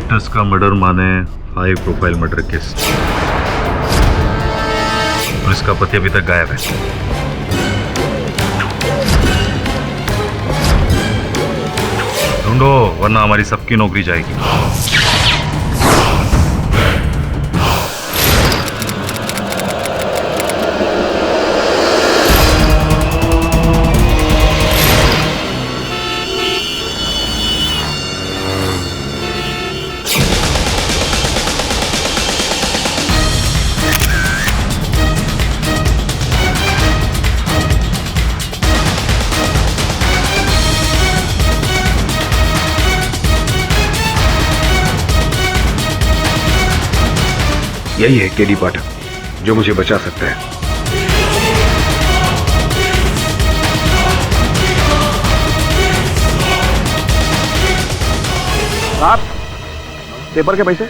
Witness का murder माने high profile murder case. Police का पति अभी तक गायब है। ढूंढो वरना हमारी सबकी नौकरी जाएगी। यही है केडी पाठक जो मुझे बचा सकता है। आप पेपर के पैसे?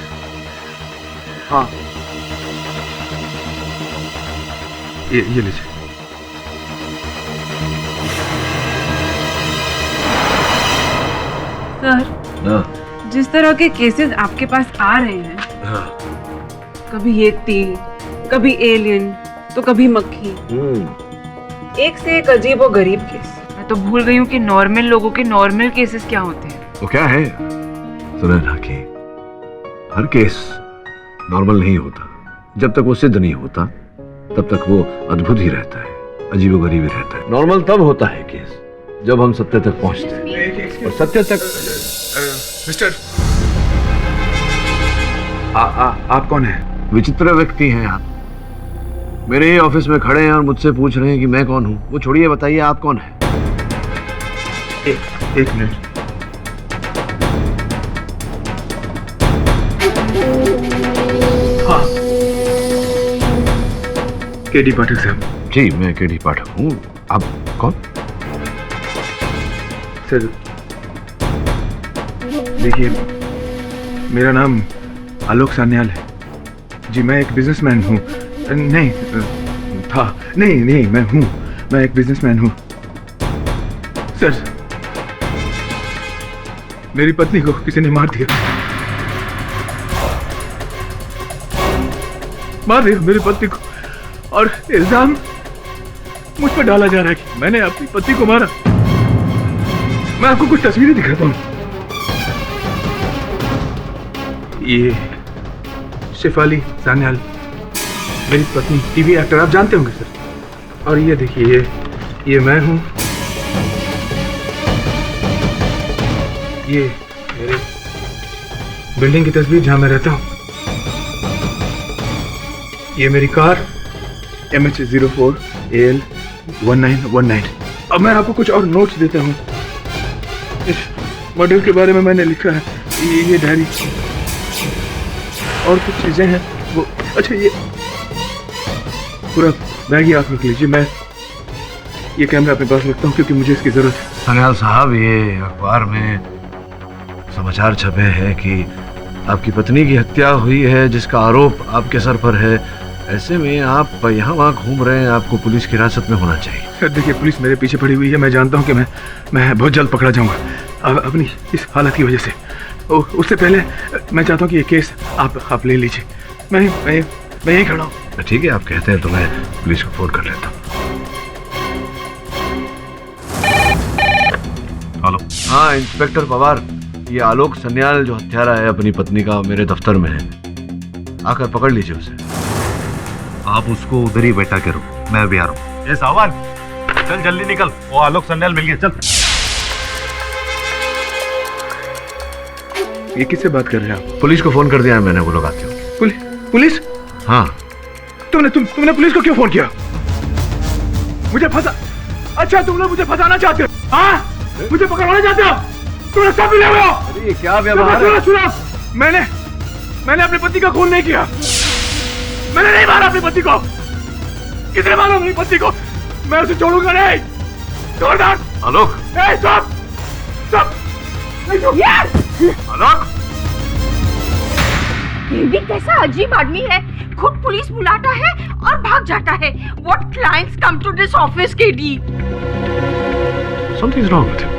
हाँ ये लीजिए। सर, जिस तरह के केसेस आपके पास आ रहे हैं, कभी ये तीर, कभी एलियन, तो कभी मक्खी, एक से एक अजीब और गरीब केस। मैं तो भूल गई हूँ कि नॉर्मल लोगों के नॉर्मल केसेस क्या होते हैं। वो क्या है सुनैना की, हर केस नॉर्मल नहीं होता। जब तक वो सिद्ध नहीं होता तब तक वो अद्भुत ही रहता है, अजीबोगरीब ही रहता है। नॉर्मल तब होता है केस जब हम सत्य तक पहुंचते हैं, और सत्य तक। मिस्टर, आप कौन हैं? विचित्र व्यक्ति हैं आप। मेरे ही ऑफिस में खड़े हैं और मुझसे पूछ रहे हैं कि मैं कौन हूं। वो छोड़िए, बताइए आप कौन हैं? एक मिनट। हाँ, केडी पाठक साहब। जी मैं केडी पाठक हूँ। आप कौन? सर देखिए, मेरा नाम आलोक सान्याल है जी। मैं एक बिजनेसमैन हूँ। नहीं था, नहीं मैं हूँ, मैं एक बिजनेसमैन हूँ। सर, मेरी पत्नी को किसी ने मार दिया मेरी पत्नी को, और इल्जाम मुझ पर डाला जा रहा है कि मैंने अपनी पत्नी को मारा। मैं आपको कुछ तस्वीरें दिखाता हूँ। ये शेफाली सान्याल, मेरी पत्नी, टीवी एक्टर, आप जानते होंगे सर। और ये देखिए, ये मैं हूं। ये मेरे बिल्डिंग की तस्वीर जहां मैं रहता हूं। ये मेरी कार MH04 AL 1919। अब मैं आपको कुछ और नोट्स देता हूं। इस मॉडल के बारे में मैंने लिखा है, ये डायरी और कुछ चीजें हैं वो। अच्छा, ये पूरा बैग ही आप रख लीजिए। मैं ये कैमरा अपने पास रखता हूँ क्योंकि मुझे इसकी जरूरत है। सान्याल साहब, ये अखबार में समाचार छपे हैं कि आपकी पत्नी की हत्या हुई है जिसका आरोप आपके सर पर है। ऐसे में आप यहाँ वहाँ घूम रहे हैं, आपको पुलिस की हिरासत में होना चाहिए। सर देखिए, पुलिस मेरे पीछे पड़ी हुई है। मैं जानता हूँ कि मैं बहुत जल्द पकड़ा जाऊंगा अपनी इस हालत की वजह से। उससे पहले मैं चाहता हूँ कि ये केस आप ले लीजिए। मैं यहीं खड़ा हूँ। ठीक है, आप कहते हैं तो मैं पुलिस को फोन कर लेता हूँ। हेलो। हाँ इंस्पेक्टर पवार, ये आलोक सान्याल जो हत्यारा है अपनी पत्नी का, मेरे दफ्तर में है। आकर पकड़ लीजिए उसे। आप उसको उधर ही बैठा करो, मैं अभी आ रहा हूँ। ये सावन, चल जल्दी निकल, वो आलोक सान्याल मिल गया, चल। ये किससे बात कर रहे हैं आप? पुलिस को फोन कर दिया है मैंने, वो लोग आते हो। पुलिस? हाँ। तुमने पुलिस को क्यों फोन किया? मुझे फंसा? अच्छा, तुम लोग मुझे फंसाना चाहते हो? हाँ, मुझे पकड़वाना चाहते हो? तुमने सब मिले हुए हो। अरे ये क्या व्यवहार है? सुनो, मैंने अपनी पति का खून नहीं किया। मैंने नहीं मारा अपनी पति को। किसने मारा अपनी पति को? मैं उसे छोड़ूंगा नहीं। जोरदार आलोक, स्टॉप। आलोक, ये भी कैसा अजीब आदमी है, खुद पुलिस बुलाता है और भाग जाता है। What clients come to this office, KD? Something's wrong with him.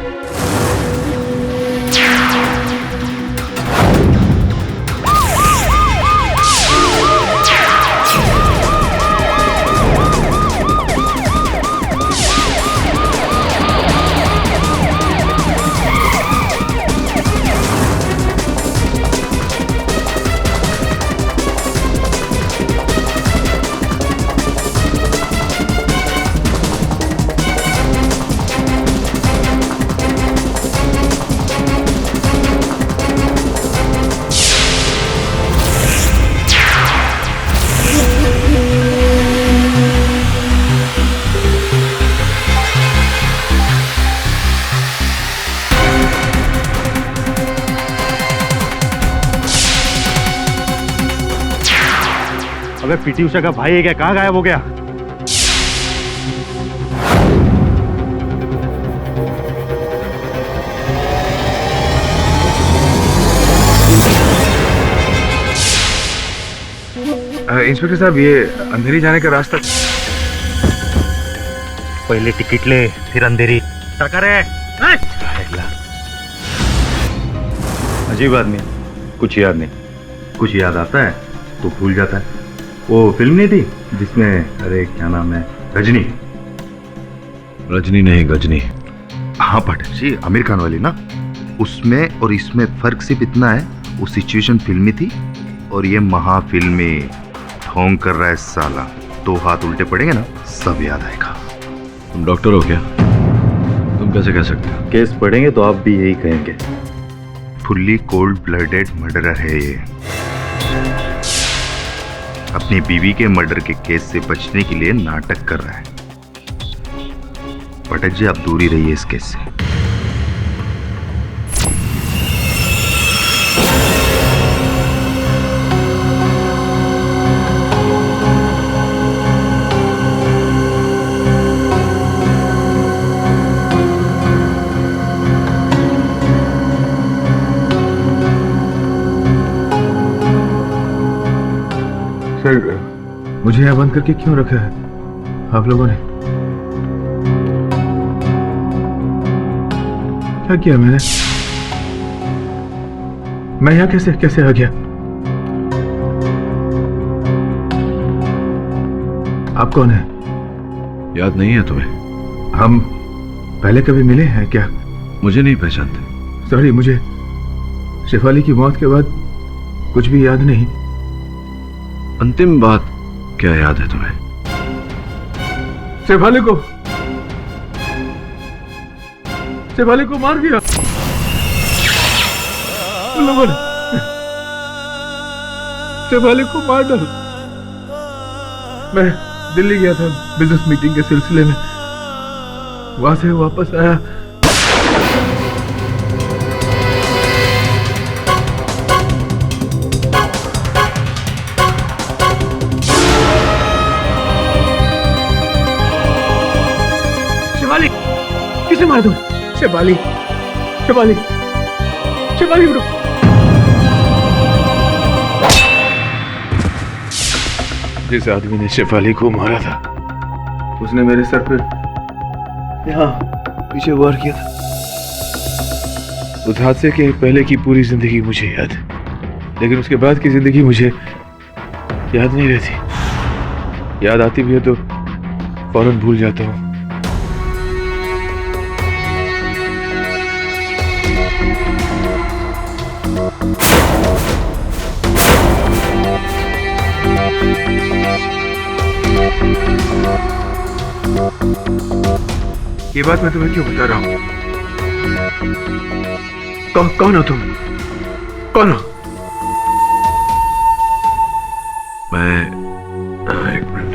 अबे पीटी उषा का भाई है क्या? कहाँ गायब हो गया? इंस्पेक्टर साहब, ये अंधेरी जाने का रास्ता। पहले टिकट ले, फिर अंधेरी। करे अजीब आदमी है, कुछ याद नहीं। कुछ याद आता है तो भूल जाता है। वो फिल्म नहीं थी जिसमें, अरे क्या नाम है, रजनी? रजनी नहीं, गजनी। हाँ पाठक जी, आमिर खान वाली ना। उसमें और इसमें फर्क सिर्फ इतना है, वो सिचुएशन फिल्मी थी और ये महाफिल्मी। ढोंग कर रहा है साला, 2 हाथ उल्टे पड़ेंगे ना, सब याद आएगा। तुम डॉक्टर हो क्या? तुम कैसे कह सकते हो? केस पढ़ेंगे तो आप भी यही कहेंगे। फुल्ली कोल्ड ब्लडेड मर्डरर है ये। अपनी बीवी के मर्डर के केस से बचने के लिए नाटक कर रहा है। पाठक जी, आप दूर ही रहिए इस केस से। सर, मुझे यहाँ बंद करके क्यों रखा है आप लोगों ने? क्या किया मैंने? मैं यहाँ कैसे कैसे आ गया? आप कौन है? याद नहीं है तुम्हें? हम पहले कभी मिले हैं क्या? मुझे नहीं पहचानते? सॉरी, मुझे शेफाली की मौत के बाद कुछ भी याद नहीं। अंतिम बात क्या याद है तुम्हें? शेफाली को मार दिया उन लोगों ने। शेफाली को मार डाला। मैं दिल्ली गया था बिजनेस मीटिंग के सिलसिले में, वहां से वापस आया। किसे मार दूं? शेफाली उठो। जिस आदमी ने शेफाली को मारा था, उसने मेरे सर पे यहाँ पीछे वार किया था। उस हादसे के पहले की पूरी जिंदगी मुझे याद है, लेकिन उसके बाद की जिंदगी मुझे याद नहीं रहती। याद आती भी है तो फौरन भूल जाता हूँ। ये बात मैं तुम्हें क्यों बता रहा हूं? कौन हो तुम? कौन हो? मैं एक मिनट,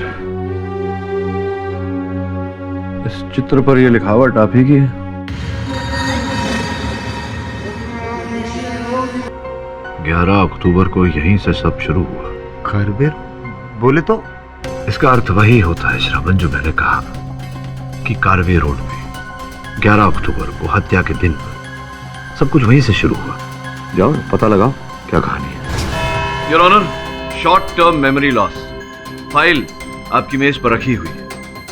इस चित्र पर यह लिखावट आप ही की है? ग्यारह अक्टूबर को यहीं से सब शुरू हुआ। खैरबेर बोले तो? इसका अर्थ वही होता है श्रवण, जो मैंने कहा कि कारवे रोड में 11 अक्टूबर को हत्या के दिन सब कुछ वहीं से शुरू हुआ। जाओ पता लगाओ क्या कहानी है। Your honour, short term memory loss file आपकी मेज पर रखी हुई है।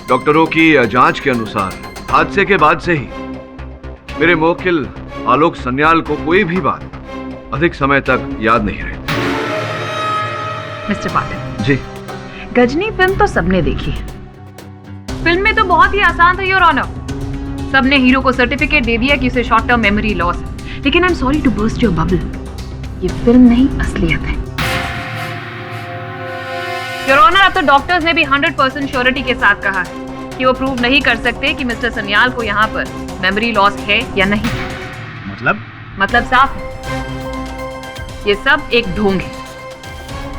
डॉक्टरों की जांच के अनुसार हादसे के बाद से ही मेरे मुवक्किल आलोक सन्याल को कोई भी बात अधिक समय तक याद नहीं रही। मिस्टर पाठक जी, गजनी फिल्म तो सबने देखी है। फिल्म में तो बहुत ही आसान था योर ऑनर। सबने हीरो को सर्टिफिकेट दे दिया कि उसे शॉर्ट टर्म मेमोरी लॉस है। लेकिन I am sorry to burst your bubble, ये फिल्म नहीं असलियत है। योर ऑनर, अब तो डॉक्टर्स ने भी 100% श्योरिटी के साथ कहा है कि वो प्रूव नहीं कर सकते कि मिस्टर सन्याल को यहाँ पर मेमोरी लॉस है या नहीं। मतलब साफ है, ये सब एक ढोंग है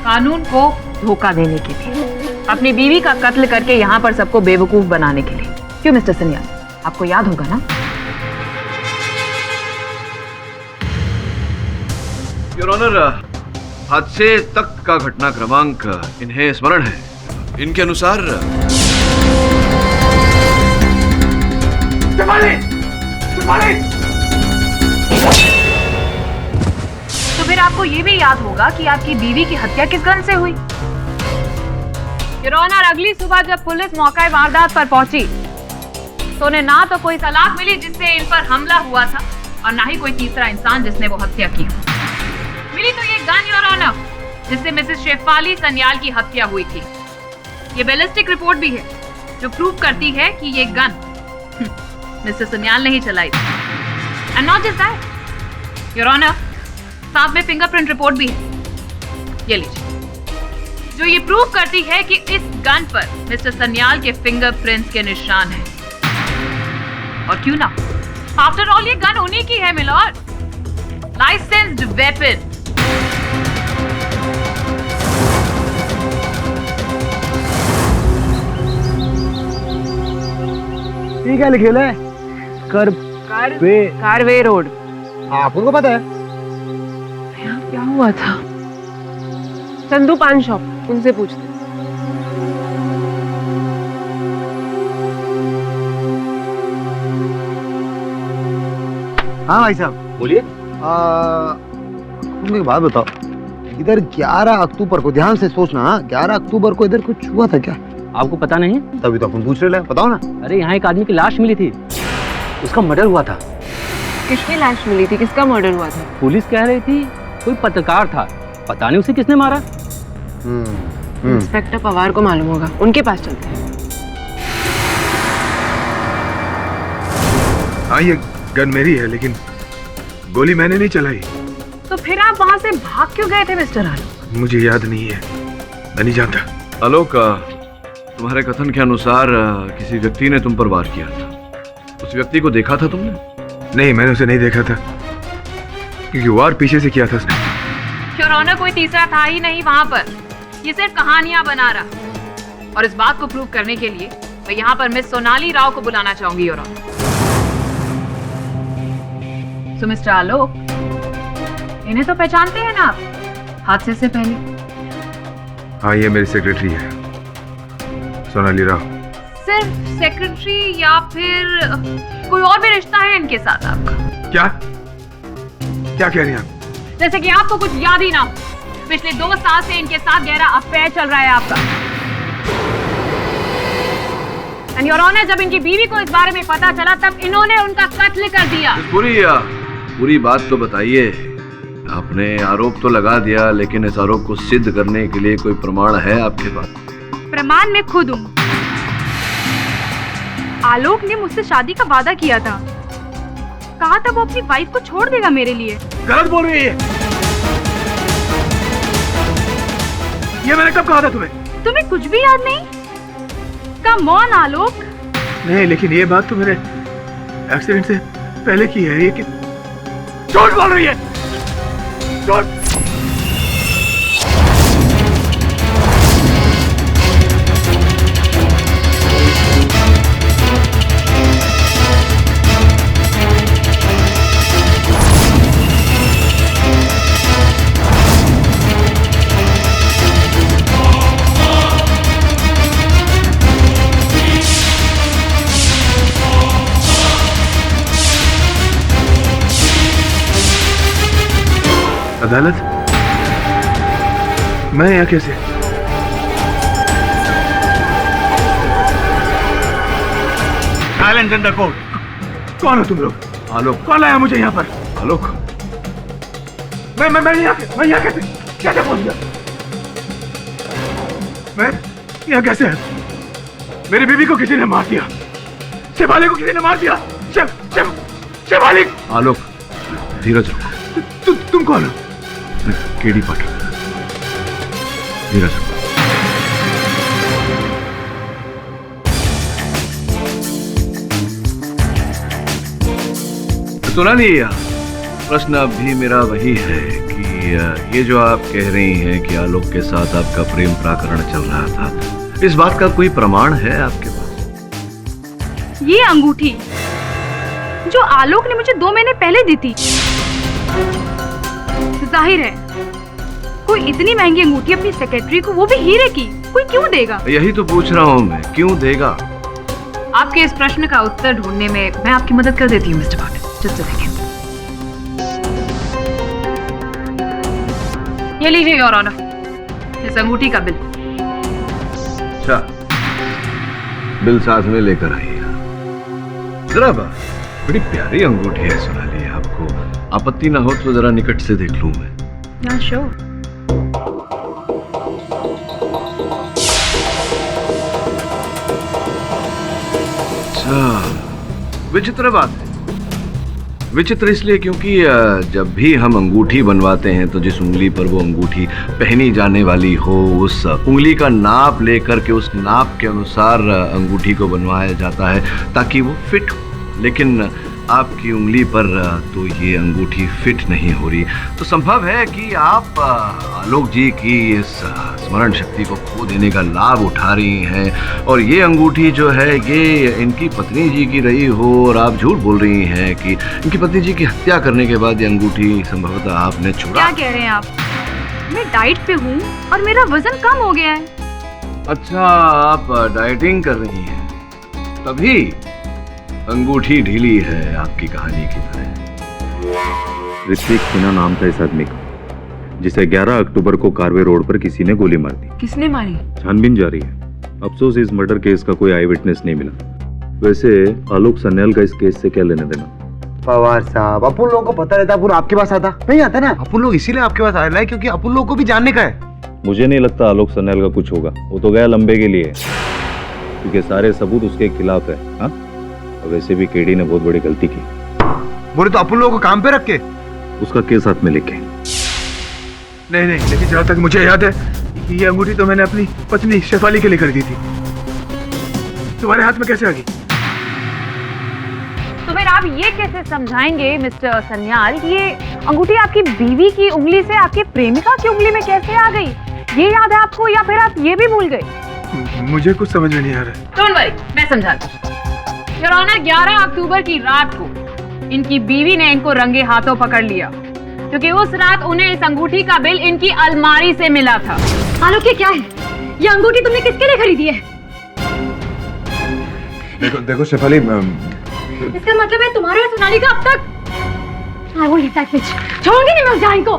कानून को धोखा देने के लिए, अपनी बीवी का कत्ल करके यहाँ पर सबको बेवकूफ बनाने के लिए। क्यों मिस्टर सन्याल, आपको याद होगा ना? योर ऑनर, हादसे तक का घटना क्रमांक इन्हें स्मरण है। इनके अनुसार तो फिर आपको ये भी याद होगा कि आपकी बीवी की हत्या किस गन से हुई। योर ऑनर, अगली सुबह जब पुलिस मौका वारदात पर पहुंची तो उन्हें ना तो कोई तलाक मिली जिससे इन पर हमला हुआ था और ना ही कोई तीसरा इंसान जिसने वो हत्या की। मिली तो ये गन योर ऑनर जिससे मिसेस शेफाली सन्याल की हत्या हुई थी। ये बैलिस्टिक रिपोर्ट भी है जो प्रूव करती है कि ये गन मिस्टर सन्याल ने ही चलाई थी। And not just that your honour, साथ में फिंगरप्रिंट रिपोर्ट भी है, ये लीजिए, जो ये प्रूव करती है कि इस गन पर मिस्टर सन्याल के फिंगरप्रिंट्स के निशान हैं। और क्यों ना, आफ्टर ऑल ये गन उन्हीं की है मिलॉर्ड, लाइसेंस्ड वेपन। ये क्या लिखे है? कारवे रोड। आपको पता है? यहाँ क्या हुआ था? चंदू पान शॉप, उनसे पूछते। हाँ भाई साहब बोलिए। तुम एक बात बताओ, इधर 11 अक्टूबर को, ध्यान से सोचना, 11 अक्टूबर को इधर कुछ हुआ था क्या? आपको पता नहीं? तभी तो अपन पूछ रहे हैं, बताओ ना। अरे यहाँ एक आदमी की लाश मिली थी, उसका मर्डर हुआ था। किसकी लाश मिली थी? किसका मर्डर हुआ था? पुलिस कह रही थी कोई पत्रकार था, पता नहीं उसे किसने मारा। इंस्पेक्टर पवार को मालूम होगा, उनके पास चलते हैं। हाँ, ये गन मेरी है लेकिन गोली मैंने नहीं चलाई। तो फिर आप वहां से भाग क्यों गए थे मिस्टर आलोक? मुझे याद नहीं है, मैं नहीं जानता। आलोक, तुम्हारे कथन के अनुसार किसी व्यक्ति ने तुम पर वार किया था। उस व्यक्ति को देखा था तुमने? नहीं, मैंने उसे नहीं देखा था क्योंकि वार पीछे से किया था उसने। योर ऑनर, कोई तीसरा था ही नहीं वहां पर, ये सिर्फ कहानियां बना रहा। और इस बात को प्रूव करने के लिए मैं यहाँ पर मिस सोनाली राव को बुलाना चाहूंगी योर ऑनर। सो मिस्टर आलोक, इन्हें तो पहचानते हैं ना आप हादसे से पहले? हाँ, ये मेरी सेक्रेटरी है, सोनाली राव। सिर्फ सेक्रेटरी या फिर कोई और भी रिश्ता है इनके साथ आपका? क्या क्या कह रही हैं आप? जैसे कि आपको कुछ याद ही ना हो, पिछले 2 साल से इनके साथ गहरा अफेयर चल रहा है आपका। एंड योर ऑनर, जब इनकी बीवी को इस बारे में पता चला तब इन्होंने उनका कत्ल कर दिया। पूरी बात तो बताइए। आपने आरोप तो लगा दिया, लेकिन इस आरोप को सिद्ध करने के लिए कोई प्रमाण है आपके पास? प्रमाण मैं खुद हूँ। आलोक ने मुझसे शादी का वादा किया था, कहा था वो अपनी वाइफ को छोड़ देगा मेरे लिए। गलत बोल रही है ये मैंने कब कहा था तुम्हें? तुम्हें कुछ भी याद नहीं? कम ऑन आलोक। नहीं, लेकिन ये बात तो मेरे एक्सीडेंट से पहले की है। ये कि झूठ बोल रही है, झूठ। अदालत? मैं यहाँ कैसे? Silence in the court. कौन हो तुम लोग? आलोक। कौन लाया मुझे यहाँ पर? आलोक, मैं यहाँ कैसे पहुंच गया? मैं यहाँ कैसे? मेरी बीवी को किसी ने मार दिया, शेफाली को किसी ने मार दिया। शेफाली। आलोक, धीरज रखो। तुम कौन हो? केडी पाटिल। धीरज रखो। सोनाली, प्रश्न अब भी मेरा वही है कि ये जो आप कह रही हैं कि आलोक के साथ आपका प्रेम प्रकरण चल रहा था, इस बात का कोई प्रमाण है आपके पास? ये अंगूठी जो आलोक ने मुझे 2 महीने पहले दी थी, जाहिर है कोई इतनी महंगी अंगूठी अपनी सेक्रेटरी को, वो भी हीरे की, कोई क्यों देगा? यही तो पूछ रहा हूँ मैं, क्यों देगा? आपके इस प्रश्न का उत्तर ढूंढने में मैं आपकी मदद कर देती हूँ mister Patil. Just a second. ये लीजिए योर ऑनर, इस अंगूठी का बिल। अच्छा, बिल साथ में लेकर आइए। जरा बड़ी प्यारी अंगूठी है सोनाली, आपको आपत्ति ना हो तो जरा निकट से देख लूं मैं। Yeah, sure. अच्छा, विचित्र बात है। विचित्र इसलिए क्योंकि जब भी हम अंगूठी बनवाते हैं तो जिस उंगली पर वो अंगूठी पहनी जाने वाली हो, उस उंगली का नाप लेकर के उस नाप के अनुसार अंगूठी को बनवाया जाता है ताकि वो फिट हो। लेकिन आपकी उंगली पर तो ये अंगूठी फिट नहीं हो रही, तो संभव है कि आप आलोक जी की इस स्मरण शक्ति को खो देने का लाभ उठा रही हैं और ये अंगूठी जो है ये इनकी पत्नी जी की रही हो और आप झूठ बोल रही हैं कि इनकी पत्नी जी की हत्या करने के बाद ये अंगूठी संभवतः आपने चुरा। क्या कह रहे हैं आप? मैं डाइट पे हूँ और मेरा वजन कम हो गया है। अच्छा, आप डाइटिंग कर रही हैं, तभी अंगूठी ढीली है आपकी कहानी की तरह। ऋत्विक सिन्हा नाम था इस आदमी का, जिसे 11 अक्टूबर को कारवे रोड पर किसी ने गोली मार दी। किसने मारी? छानबीन जारी है। अफसोस इस मर्डर केस का कोई आई विटनेस नहीं मिला। वैसे आलोक सन्याल का इस केस से क्या लेना देना? पवार साहब, अपन लोगों को पता रहता, अपन आपके पास आता नहीं आता ना। अपन लोग इसीलिए आपके पास आए हैं क्योंकि अपन लोग को भी जानने का है। मुझे नहीं लगता आलोक सन्याल का कुछ होगा। वो तो गया लंबे के लिए, क्योंकि सारे सबूत उसके खिलाफ है। हाँ, वैसे भी केडी ने बहुत बड़ी गलती की। बोले तो अपन लोगों को काम पे रख के उसका केस हाथ में लेके। नहीं, लेकिन जहाँ तक मुझे याद है ये अंगूठी तो मैंने अपनी पत्नी शेफाली के लिए खरीदी थी। तुम्हारे हाथ में कैसे आ गई? तो फिर आप ये कैसे समझाएंगे मिस्टर सन्याल कि ये अंगूठी आपकी बीवी की उंगली से आपके प्रेमिका की उंगली में कैसे आ गई? ये याद है आपको या फिर आप ये भी भूल गए? मुझे कुछ समझ में नहीं आ रहा। डोंट वरी, मैं समझाती हूँ। योर ऑनर, 11 अक्टूबर की रात को इनकी बीवी ने इनको रंगे हाथों पकड़ लिया क्योंकि उस रात उन्हें इस अंगूठी का बिल इनकी अलमारी से मिला था। आलोक, ये क्या है? ये अंगूठी तुमने किसके लिए खरीदी है? देखो शेफाली, इसका मतलब है तुम्हारे और सोनाली का अब तक। I won't let that bitch. छोड़ूंगी नहीं मैं उस जान को।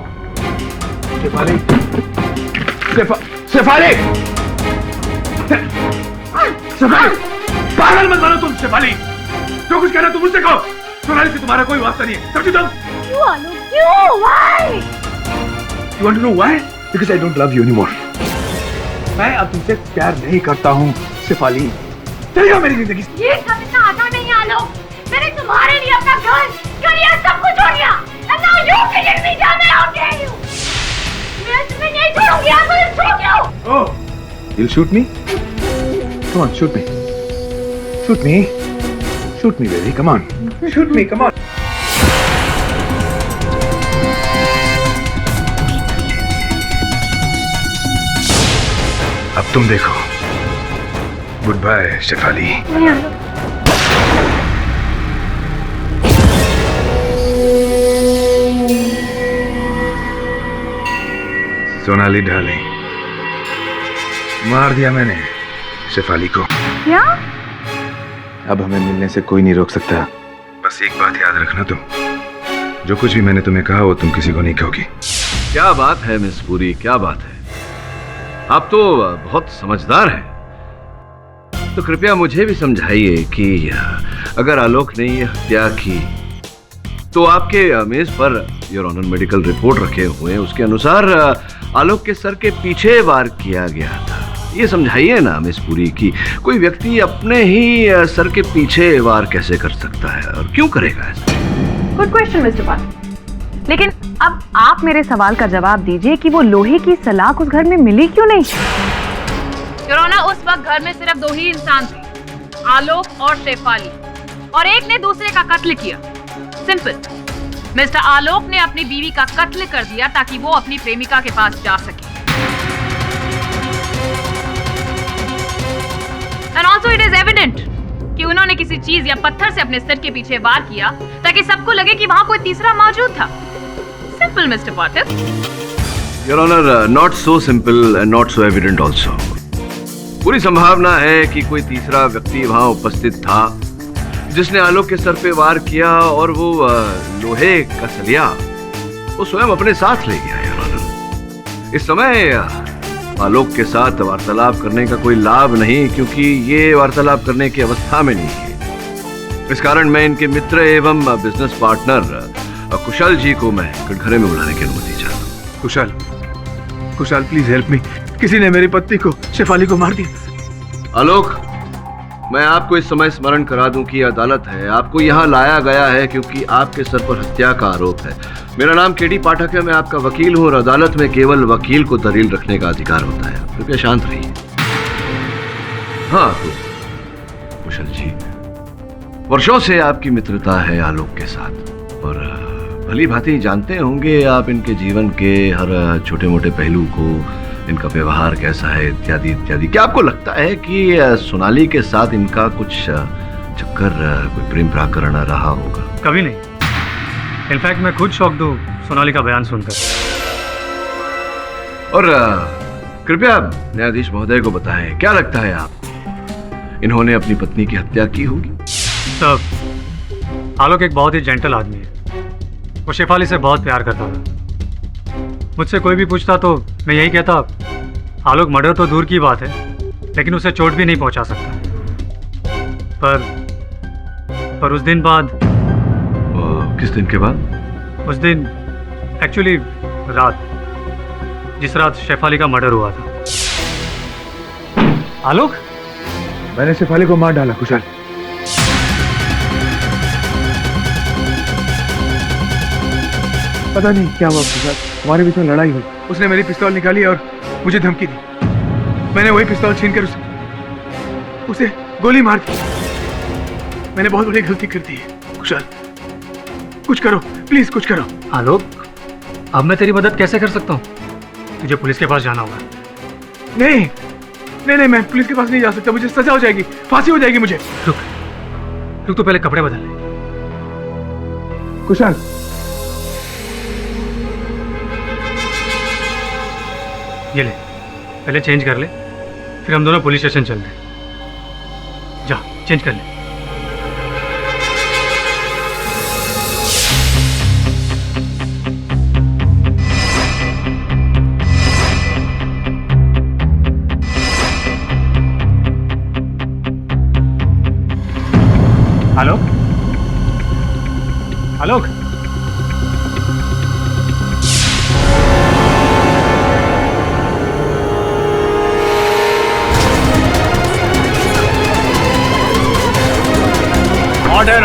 शेफाली, पागल मत बनो तुम शेफाली। जो कुछ कहना तुम मुझसे कहो। सोनाली से तुम्हारा कोई वास्ता नहीं है, समझी तुम? क्यों आलोक, क्यों? Why? You want to know why? Because I don't love you anymore. मैं अब तुमसे प्यार नहीं करता हूँ शेफाली। चली जाओ मेरी जिंदगी से। ये सब इतना आसान नहीं है आलोक। मैंने तुम्हारे लिए अपना घर, करियर सब कुछ छोड़ दिया। And now you killing me down there, how dare you? मैं तुम्हें नहीं छोड़ूंगी, I will shoot you. Oh, you'll shoot me? Come on, shoot me. Shoot me. Shoot me, baby. Come on. Shoot me. Come on. अब तुम देखो। Goodbye Shefali. Sonali darling, मार दिया मैंने शेफाली को। क्या? अब हमें मिलने से कोई नहीं रोक सकता। बस एक बात याद रखना तुम, जो कुछ भी मैंने तुम्हें कहा वो तुम किसी को नहीं कहोगी। क्या बात है मिस पुरी, क्या बात है? आप तो बहुत समझदार हैं। तो कृपया मुझे भी समझाइए कि अगर आलोक ने ये हत्या की तो आपके मेज per your honour medical report रखे हुए हैं, उसके अनुसार आलोक के सर के पीछे वार किया गया था। ये समझाइए ना मिस पुरी कि कोई व्यक्ति अपने ही सर के पीछे वार कैसे कर सकता है और क्यों करेगा ऐसा? गुड क्वेश्चन मिस्टर पाटिल, लेकिन अब आप मेरे सवाल का जवाब दीजिए कि वो लोहे की सलाख उस घर में मिली क्यों नहीं? योर ऑनर, उस वक्त घर में सिर्फ 2 ही इंसान थे, आलोक और शेफाली, और एक ने दूसरे का कत्ल किया। सिंपल। मिस्टर आलोक ने अपनी बीवी का कत्ल कर दिया ताकि वो अपनी प्रेमिका के पास जा सके। And also it is evident कि उन्होंने किसी चीज या पत्थर से अपने सिर के पीछे वार किया ताकि सबको लगे कि वहां कोई तीसरा मौजूद था। Simple mister Patil. Your honour, not so simple and not so evident also. पूरी संभावना है कि कोई तीसरा व्यक्ति वहां उपस्थित था जिसने आलोक के सर पे वार किया और वो लोहे का सलिया वो स्वयं अपने साथ ले गया। योर ऑनर, इस समय आलोक के साथ वार्तालाप करने का कोई लाभ नहीं, क्योंकि ये वार्तालाप करने की अवस्था में नहीं है। इस कारण मैं इनके मित्र एवं बिजनेस पार्टनर कुशल जी को मैं कटघरे में बुलाने की अनुमति चाहता हूँ। Kushal please help me. किसी ने मेरी पत्नी को, शेफाली को मार दिया। आलोक, मैं आपको इस समय स्मरण करा दूं कि अदालत है, आपको यहाँ लाया गया है क्योंकि आपके सर पर हत्या का आरोप है। मेरा नाम केडी पाठक है, मैं आपका वकील हूँ और अदालत में केवल वकील को दलील रखने का अधिकार होता है। कृपया शांत रहिए। हाँ तो कुशल जी, वर्षों से आपकी मित्रता है आलोक के साथ और भली भांति जानते होंगे आप इनके जीवन के हर छोटे मोटे पहलू को, इनका व्यवहार कैसा है इत्यादि इत्यादि। क्या आपको लगता है कि सोनाली के साथ इनका कुछ चक्कर, कोई प्रेम प्राकरण रहा होगा? कभी नहीं। इनफैक्ट मैं खुद शॉक्ड हूँ सोनाली का बयान सुनकर। और कृपया न्यायाधीश महोदय को बताएं, क्या लगता है आपको इन्होंने अपनी पत्नी की हत्या की होगी? सर, आलोक एक बहुत ही जेंटल आदमी है। वो शेफाली से बहुत प्यार करता था। मुझसे कोई भी पूछता तो मैं यही कहता, आलोक मर्डर तो दूर की बात है लेकिन उसे चोट भी नहीं पहुंचा सकता। पर उस दिन बाद। किस दिन के बाद? उस दिन एक्चुअली रात, जिस रात शेफाली का मर्डर हुआ था। आलोक, मैंने शेफाली को मार डाला कुशाल। पता नहीं क्या हुआ कुशाल, हमारे बीच में लड़ाई हुई। उसने मेरी पिस्तौल निकाली और मुझे धमकी दी। मैंने वही पिस्तौल छीनकर उसे गोली मार दी। मैंने बहुत बड़ी गलती कर दी है कुशाल, कुछ करो प्लीज, कुछ करो। आलोक, अब मैं तेरी मदद कैसे कर सकता हूँ? तुझे पुलिस के पास जाना होगा। नहीं नहीं नहीं, मैं पुलिस के पास नहीं जा सकता, मुझे सजा हो जाएगी, फांसी हो जाएगी मुझे। रुक तो पहले कपड़े बदल ले। कुशाल, ये ले, पहले चेंज कर ले, फिर हम दोनों पुलिस स्टेशन चलते हैं। जा, चेंज कर ले। आलोक, आलोक,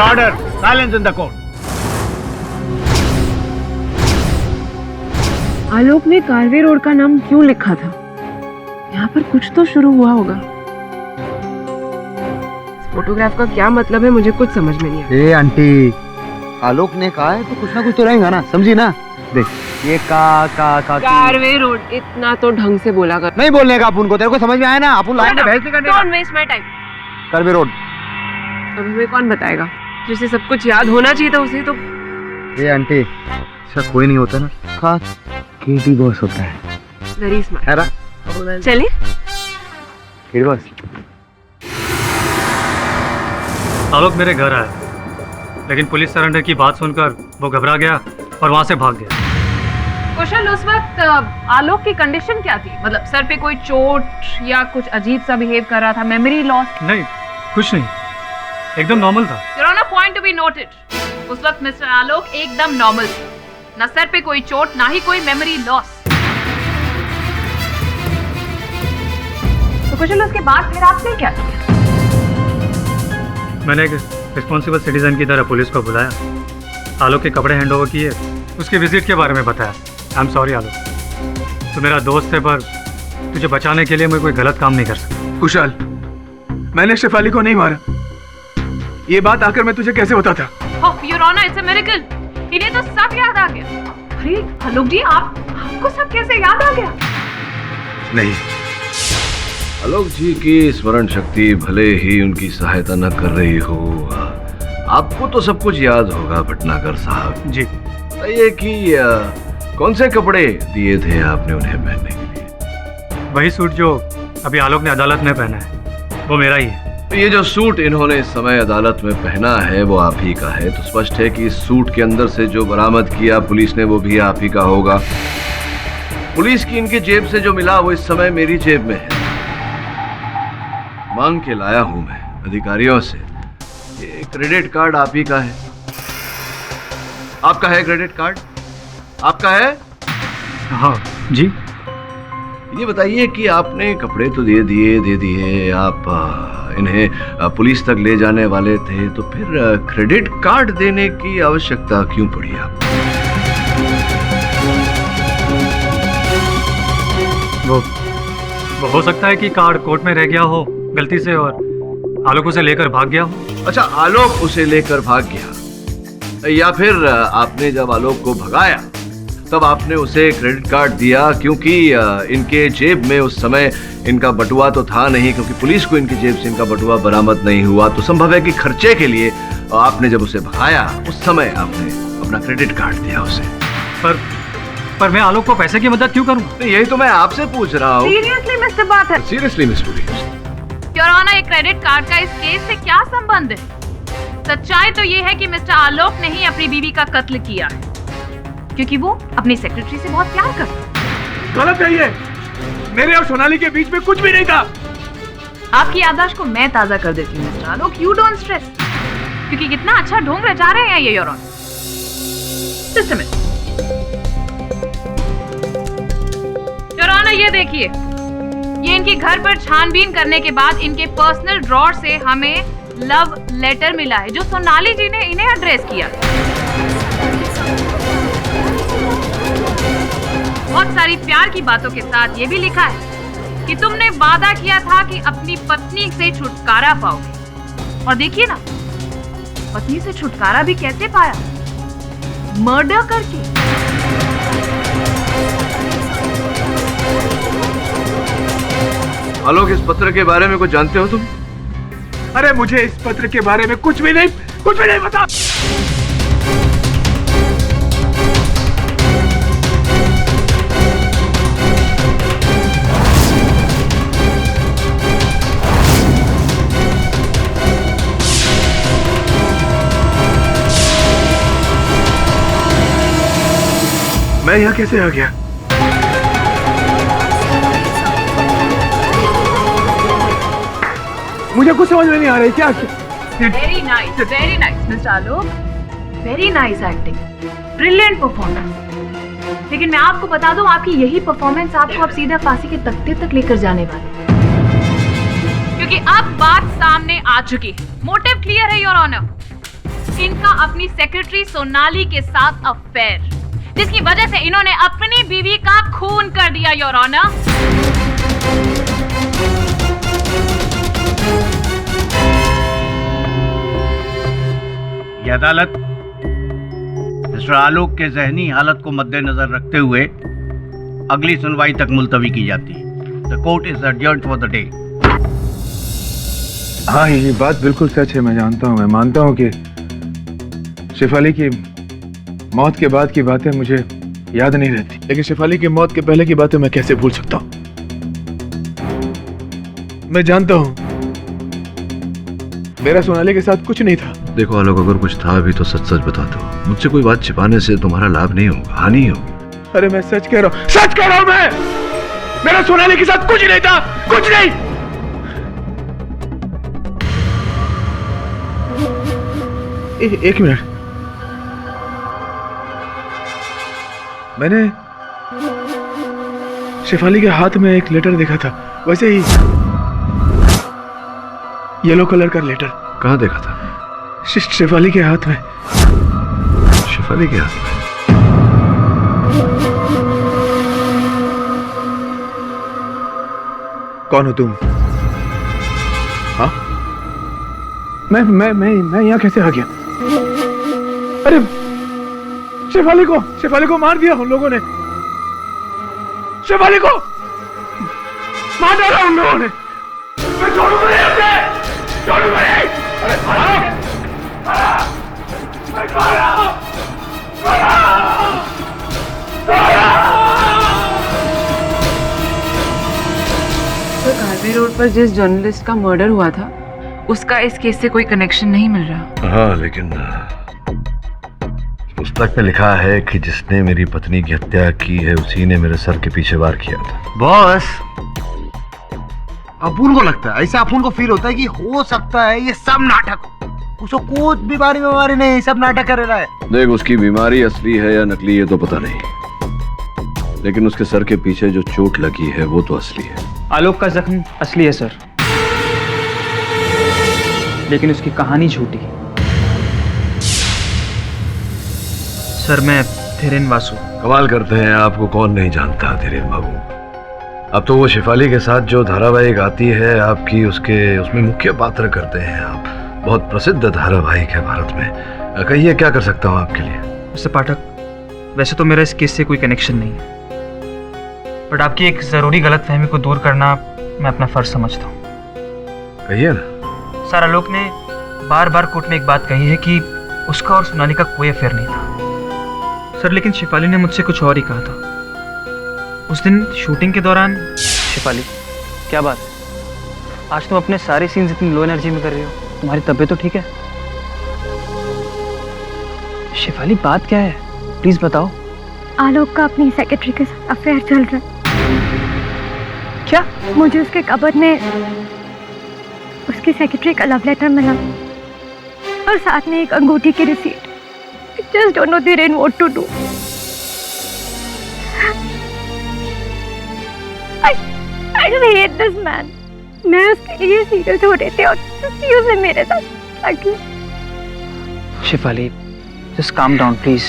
Order! Silence in the court. आलोक ने कारवे रोड का नाम क्यों लिखा था? यहाँ पर कुछ तो शुरू हुआ होगा। फोटोग्राफ का क्या मतलब है, मुझे कुछ समझ में नहीं आया। ए आंटी, आलोक ने कहा है तो कुछ ना कुछ तो रहेगा ना, समझी ना? देख, ये कारवे रोड, इतना तो ढंग से बोला कर। नहीं बोलने का अपुन को, तेरे को समझ में आया ना? अपुन लाइन में बहस नहीं करने का। Don't waste my time. Karve road. अब हमें कौन बताएगा? जिसे सब कुछ याद होना चाहिए था उसे तो। ये आंटी, ऐसा कोई नहीं होता ना, खास केटी बॉस होता है। Very smart. है ना? चलिए। केटी बॉस। आलोक मेरे घर आया, लेकिन पुलिस सरेंडर की बात सुनकर वो घबरा गया और वहां से भाग गया। कुशल, उस वक्त आलोक की कंडीशन क्या थी? मतलब सर पे कोई चोट या कुछ अजीब सा बिहेव कर रहा था? Memory loss? नहीं, कुछ नहीं, एकदम नॉर्मल था। Your Honor, point to be noted. उस वक्त मिस्टर आलोक एकदम नॉर्मल थे, ना सर पे कोई चोट, ना ही कोई मेमोरी लॉस। तो कुशल, उसके बाद फिर आपने क्या किया? मैंने एक रिस्पॉन्सिबल सिटीजन की तरह पुलिस को बुलाया, आलोक के कपड़े हैंड ओवर किए, उसके विजिट के बारे में बताया। आई एम सॉरी आलोक, तू मेरा दोस्त है, पर तुझे बचाने के लिए मैं कोई गलत काम नहीं कर सकता। कुशाल, मैंने शेफाली को नहीं मारा। ये बात आकर मैं तुझे कैसे बताता? Oh, Your Honor, it's a miracle. इन्हें तो सब याद आ गया। अरे आलोक जी, आपको सब कैसे याद आ गया? नहीं, आलोक जी की स्मरण शक्ति भले ही उनकी सहायता न कर रही हो, आपको तो सब कुछ याद होगा भटनागर साहब। जी। ये कि कौन से कपड़े दिए थे आपने उन्हें पहनने के लिए? वही सूट जो अभी आलोक ने अदालत में पहना है, वो मेरा ही है। तो ये जो सूट इन्होंने इस समय अदालत में पहना है वो आप ही का है, तो स्पष्ट है कि इस सूट के अंदर से जो बरामद किया पुलिस ने वो भी आप ही का होगा। पुलिस की इनकी जेब से जो मिला वो इस समय मेरी जेब में है। मांग के लाया हूं मैं अधिकारियों से। ये क्रेडिट कार्ड आप ही का है। आपका है क्रेडिट कार्ड? आपका है? हाँ जी। ये बताइए कि आपने कपड़े तो दे दिए, आप इन्हें पुलिस तक ले जाने वाले थे, तो फिर क्रेडिट कार्ड देने की आवश्यकता क्यों पड़ी आपको? वो हो सकता है कि कार्ड कोर्ट में रह गया हो गलती से और आलोक उसे लेकर भाग गया हो। अच्छा, आलोक उसे लेकर भाग गया, या फिर आपने जब आलोक को भगाया तब आपने उसे क्रेडिट कार्ड दिया, क्योंकि इनके जेब में उस समय इनका बटुआ तो था नहीं, क्योंकि पुलिस को इनकी जेब से इनका बटुआ बरामद नहीं हुआ, तो संभव है कि खर्चे के लिए आपने जब उसे भगाया उस समय आपने अपना क्रेडिट कार्ड दिया उसे। पर मैं आलोक को पैसे की मदद क्यों करूं? यही तो मैं आपसे पूछ रहा हूँ। सीरियसली मिस्टर बात है। Seriously miss police, your honour, एक क्रेडिट कार्ड का इस केस से क्या संबंध है? सच्चाई तो ये है कि मिस्टर आलोक ने ही अपनी बीवी का कत्ल किया है, क्योंकि वो अपनी सेक्रेटरी से बहुत प्यार करता है। गलत है ये। मेरे और सोनाली के बीच में कुछ भी नहीं था। आपकी याददाश्त को मैं ताजा कर देती हूँ mister Alok, you don't stress, क्योंकि कितना अच्छा ढोंग रचा रहे हैं ये your honour. Just a minute your honour, ये देखिए, ये इनके घर पर छानबीन करने के बाद इनके पर्सनल ड्रॉर से हमें लव लेटर मिला है जो सोनाली जी ने इन्हें एड्रेस किया। बहुत सारी प्यार की बातों के साथ ये भी लिखा है कि तुमने वादा किया था कि अपनी पत्नी से छुटकारा पाओगे, और देखिए ना, पत्नी से छुटकारा भी कैसे पाया? मर्डर करके। आलोक, इस पत्र के बारे में कुछ जानते हो तुम? अरे मुझे इस पत्र के बारे में कुछ भी नहीं पता। मैं यहाँ कैसे आ गया? मुझे कुछ समझ में नहीं आ रही। क्या? Very nice mister Alok, very nice acting, brilliant performance. लेकिन मैं आपको बता दूं, आपकी यही परफॉर्मेंस आपको अब सीधा फांसी के तख्ते तक लेकर जाने वाली है, क्योंकि अब बात सामने आ चुकी है। मोटिव क्लियर है योर ऑनर। इनका अपनी सेक्रेटरी सोनाली के साथ अफेयर, जिसकी वजह से इन्होंने अपनी बीवी का खून कर दिया योर ऑनर। यह अदालत मिस्टर आलोक के जहनी हालत को मद्देनजर रखते हुए अगली सुनवाई तक मुलतवी की जाती है। The court is adjourned for the day. हाँ, ये बात बिल्कुल सच है। मैं जानता हूँ, मैं मानता हूँ कि शेफाली की मौत के बाद की बातें मुझे याद नहीं रहती, लेकिन शेफाली की मौत के पहले की बातें मैं कैसे भूल सकता हूँ? मैं जानता हूँ मेरा सोनाली के साथ कुछ नहीं था। देखो आलोक, अगर कुछ था भी तो सच सच बता दो। मुझसे कोई बात छिपाने से तुम्हारा लाभ नहीं होगा, हानि होगी। अरे मैं सच कह रहा हूँ मैं। मेरा सोनाली के साथ कुछ नहीं था, कुछ नहीं। एक मिनट, मैंने शेफाली के हाथ में एक लेटर देखा था, वैसे ही येलो कलर का लेटर। कहाँ देखा था? शेफाली के हाथ में। शेफाली के हाथ में? कौन हो तुम? हाँ, मैं यहाँ कैसे आ गया? अरे शेफाली को मार दिया उन लोगों ने। शेफाली को मार डाला उन लोगों ने। मैं छोड़ूंगा नहीं अपने, छोड़ूंगा नहीं। अरे मैं पर जिस जर्नलिस्ट का मर्डर हुआ था उसका इस केस से कोई कनेक्शन नहीं मिल रहा। हाँ, लेकिन पुस्तक में लिखा है कि जिसने मेरी पत्नी की हत्या की है उसी ने मेरे सर के पीछे वार किया था। बॉस, अपुन को लगता है, ऐसा अपुन को फील होता है कि हो सकता है ये सब नाटक, उसको कुछ बीमारी नहीं, सब नाटक कर रहा है। देख, उसकी बीमारी असली है या नकली ये तो पता नहीं, लेकिन उसके सर के पीछे जो चोट लगी है वो तो असली है। आलोक का जख्म असली है सर, लेकिन उसकी कहानी झूठी। सर, मैं धीरेन वासु। कमाल करते हैं, आपको कौन नहीं जानता धीरेन बाबू। अब तो वो शिफाली के साथ जो धारावाहिक आती है आपकी, उसमें मुख्य पात्र करते हैं आप। बहुत प्रसिद्ध धारावाहिक है भारत में। कहिए क्या कर सकता हूँ आपके लिए। मिस्टर पाठक, वैसे तो मेरा इस केस से कोई कनेक्शन नहीं है, बट आपकी एक जरूरी गलतफहमी को दूर करना मैं अपना फर्ज समझता हूँ। कहिए ना। सर, आलोक ने बार बार कोर्ट में एक बात कही है कि उसका और सोनाली का कोई अफेयर नहीं था। सर, लेकिन शिफाली ने मुझसे कुछ और ही कहा था। उस दिन शूटिंग के दौरान। शिफाली, क्या बात है? आज तुम अपने सारे सीन्स इतनी लो एनर्जी में कर रही हो। तुम्हारी तबीयत तो ठीक है? शिफाली, बात क्या है? प्लीज बताओ। आलोक का अपनी सेक्रेटरी के साथ अफेयर चल रहा है। क्या? मुझे उसके कबर्ड में उसकी सेक्रेटरी का लव लेटर मिला और साथ में एक अंगूठी की receipt. I just don't know Dhiren what to do. I just hate this man. मैं उसके लिए सीरियल छोड़ रहे थे और उसने मेरे साथ लगी। Shifali, just calm down, please.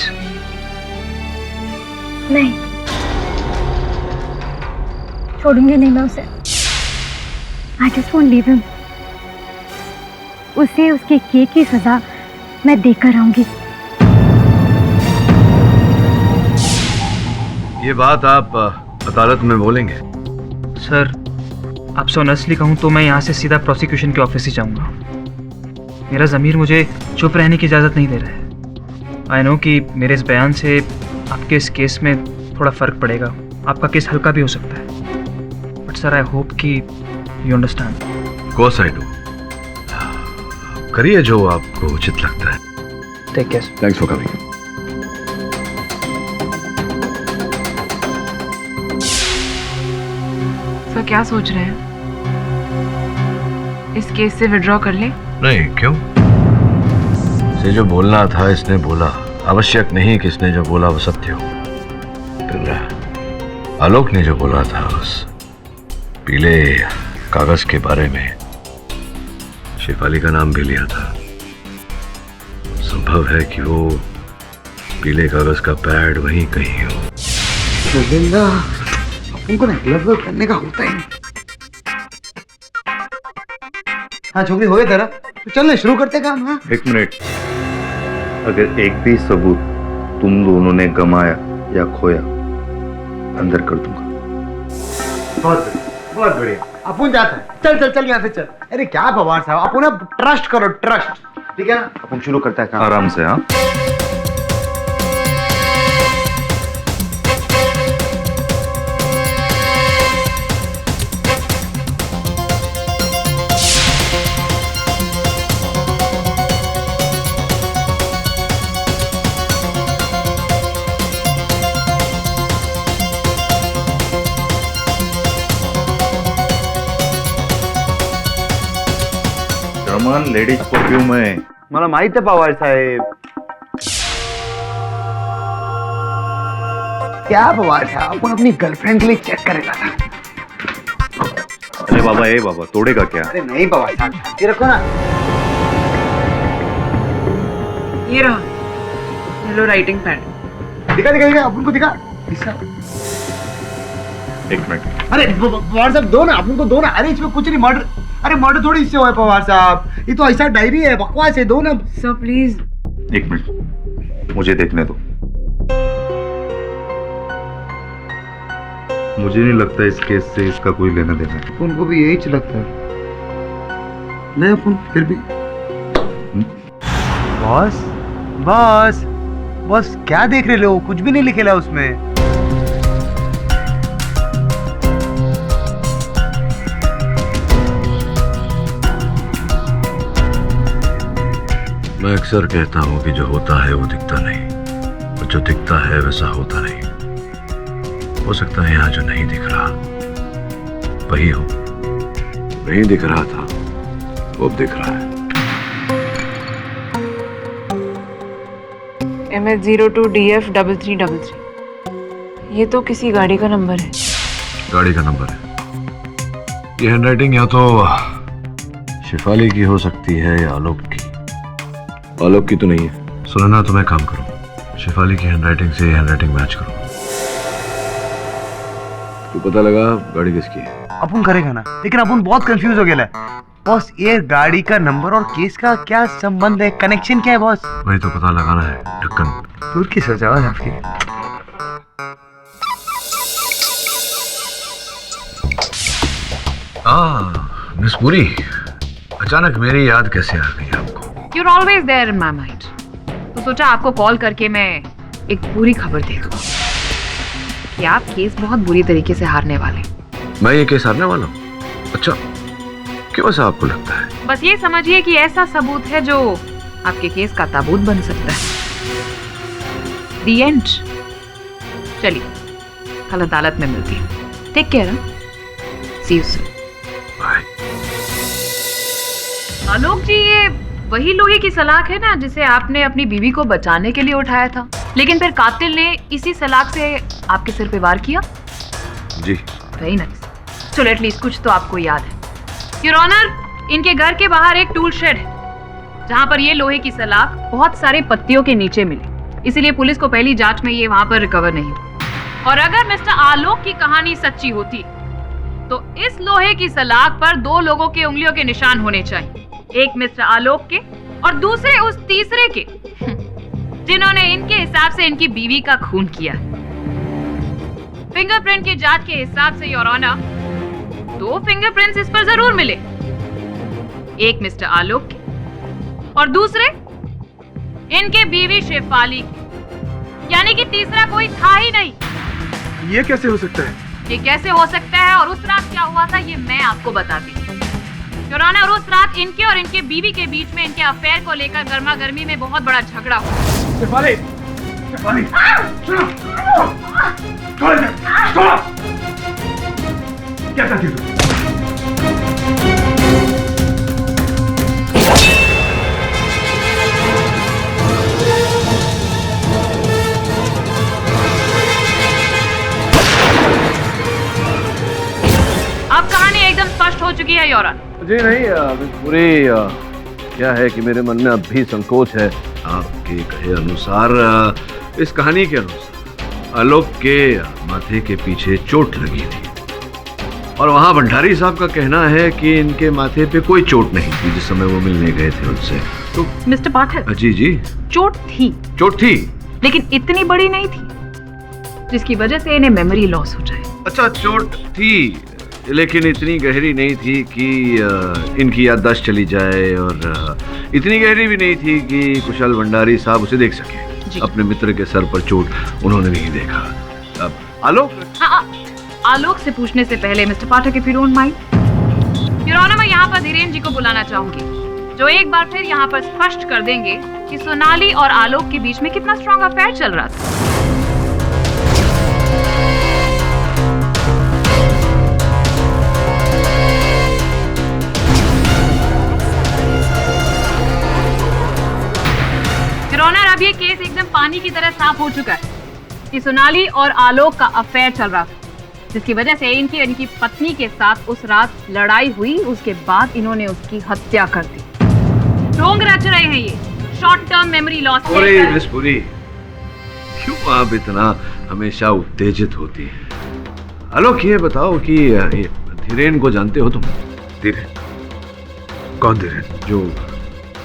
नहीं, छोड़ूंगी नहीं मैं उसे। I just won't leave him. उसे उसके किए की सजा मैं देकर आऊंगी। ये बात आप अदालत में बोलेंगे? सर, आपसे ऑनेस्टली कहूँ तो मैं यहाँ से सीधा प्रोसिक्यूशन के ऑफिस ही जाऊँगा। मेरा ज़मीर मुझे चुप रहने की इजाज़त नहीं दे रहा है। आई नो कि मेरे इस बयान से आपके इस केस में थोड़ा फ़र्क पड़ेगा, आपका केस हल्का भी हो सकता है, बट सर आई होप कि you understand. Of course I do. करिए जो आपको उचित लगता है। Take care. Thanks for coming. Sir, क्या सोच रहे हैं? इस केस से विड्रॉ कर ले? नहीं, क्यों? इसे जो बोलना था इसने बोला। आवश्यक नहीं कि इसने जो बोला वो सत्य हो। फिर आलोक ने जो बोला था उस पीले कागज के बारे में शिफाली का नाम भी लिया था। संभव है कि वो पीले कागज का पैड वहीं कहीं हो। उनको ना ग्लव करने का होता ही नहीं। हाँ छोकरी, हो गया तेरा? तो चलने शुरू करते काम। हाँ, एक मिनट। अगर एक भी सबूत तुम दोनों ने गमाया या खोया, अंदर कर दूंगा। बहुत बढ़िया। अपन जाता है। चल चल चल, यहाँ से चल। अरे क्या पवार साहब, अपन अब ट्रस्ट करो, ट्रस्ट। ठीक है ना? अपन शुरू करता है काम। आराम से। हाँ, जर्मन लेडीज परफ्यूम है। मला माहित आहे पवार साहेब। क्या पवार साहब, अपन अपनी गर्लफ्रेंड के लिए चेक करेगा ना। अरे बाबा, ए बाबा, तोड़ेगा क्या? अरे नहीं पवार साहब, ये रखो ना। ये रहा हेलो राइटिंग पैड। दिखा दिखा दिखा, अपन को दिखा। एक मिनट। अरे पवार साहब दो ना, अपन को दो ना। अरे इसमें कुछ नहीं, मर्डर। अरे मर्डर थोड़ी इससे हुआ है पवार साहब, ये तो ऐसा डायरी है, बकवास है। दो ना सर प्लीज। एक मिनट, मुझे देखने दो। मुझे नहीं लगता इस केस से इसका कोई लेना देना है। उनको भी यही लगता है। नहीं अपन फिर भी। बॉस बॉस बॉस, क्या देख रहे हो? कुछ भी नहीं लिखेला उसमें। मैं अक्सर कहता हूँ कि जो होता है वो दिखता नहीं, और जो दिखता है वैसा होता नहीं। हो सकता है यहाँ जो नहीं दिख रहा वही हो। नहीं दिख रहा था वो अब दिख रहा है। MS02DF3333। ये तो किसी गाड़ी का नंबर है। गाड़ी का नंबर है। ये हैंडराइटिंग या तो शिफाली की हो सकती है या आलोक की। आलोक की तो नहीं है। सुनना, तो मैं काम करूं, शिफाली की हैंडराइटिंग से हैंडराइटिंग मैच करूं। तो पता लगा गाड़ी किसकी है। अपन करेगा ना, लेकिन अपन बहुत कंफ्यूज हो गया है बॉस। ये गाड़ी का नंबर और केस का क्या संबंध है, कनेक्शन क्या है बॉस? वही तो पता लगाना है। ढक्कन दूर की सजावट आपकी। मिस पुरी, अचानक मेरी याद कैसे आ गई आपको? You're always there in my mind. तो सोचा आपको कॉल करके मैं एक पूरी खबर दे दूं कि आप केस बहुत बुरी तरीके से हारने वाले। मैं ये केस हारने वाला हूँ? अच्छा, क्यों ऐसा आपको लगता है? बस ये समझिए कि ऐसा सबूत है जो आपके केस का ताबूत बन सकता है। The end. चलिए, कल अदालत में मिलती है। Take care. See you soon. Bye. Alok ji, ये वही लोहे की सलाख है ना जिसे आपने अपनी बीवी को बचाने के लिए उठाया था, लेकिन फिर कातिल ने इसी सलाख से आपके सिर पे वार किया? जी। Very nice. चलो एटलीस्ट कुछ तो आपको याद है। योर ऑनर, इनके घर के बाहर एक टूल शेड है जहां पर ये लोहे की सलाख बहुत सारे पत्तियों के नीचे मिली, इसीलिए पुलिस को पहली जांच में ये वहां पर रिकवर नहीं हुई। और अगर मिस्टर आलोक की कहानी सच्ची होती तो इस लोहे की सलाख पर 2 लोगों के उंगलियों के निशान होने चाहिए, एक मिस्टर आलोक के और दूसरे उस तीसरे के जिन्होंने इनके हिसाब से इनकी बीवी का खून किया। फिंगरप्रिंट की जांच के हिसाब से योर ऑनर 2 फिंगरप्रिंट्स इस पर जरूर मिले, एक मिस्टर आलोक के और दूसरे इनके बीवी शेफाली की, यानी कि तीसरा कोई था ही नहीं। ये कैसे हो सकता है? ये कैसे हो सकता है और उस रात क्या हुआ था ये मैं आपको बताती हूँ। योर ऑनर, उस रात इनके और इनके बीवी के बीच में इनके अफेयर को लेकर गर्मा गर्मी में बहुत बड़ा झगड़ा हुआ। शेफाली, शेफाली, सुनो, छोड़ दे, छोड़। क्या करती तू? अब कहानी एकदम स्पष्ट हो चुकी है योर ऑनर। जी नहीं, पूरी क्या है कि मेरे मन में अब भी संकोच है। आपके कहे अनुसार, इस कहानी के अनुसार आलोक के माथे के पीछे चोट लगी थी और वहां भंडारी साहब का कहना है कि इनके माथे पे कोई चोट नहीं थी जिस समय वो मिलने गए थे उनसे। तो मिस्टर पाठक, जी जी, चोट थी, लेकिन इतनी बड़ी नहीं थी जिसकी वजह से इन्हें मेमोरी लॉस हो जाए। अच्छा, चोट थी लेकिन इतनी गहरी नहीं थी कि इनकी याददाश्त चली जाए और इतनी गहरी भी नहीं थी कि कुशल भंडारी साहब उसे देख सके। अपने मित्र के सर पर चोट उन्होंने नहीं देखा। अब आलोक, आलोक से पूछने से पहले mister Pathak, if you don't mind your honour, मैं यहाँ पर धीरेन्द्र जी को बुलाना चाहूंगी जो एक बार फिर यहाँ पर स्पष्ट कर देंगे कि सोनाली और आलोक के बीच में कितना स्ट्रॉन्ग अफेयर चल रहा था। अब ये केस एकदम पानी की तरह साफ हो चुका है कि सोनाली और आलोक का अफेयर चल रहा था, जिसकी वजह से इनकी पत्नी के साथ उस रात लड़ाई हुई। उसके बाद इन्होंने उसकी हत्या कर दी। ढोंग रच रहे हैं ये short term memory loss. Miss Puri, क्यों आप इतना हमेशा उत्तेजित होती है? आलोक, ये बताओ कि धीरेन को जानते हो तुम? धीरेन? कौन धीरेन? जो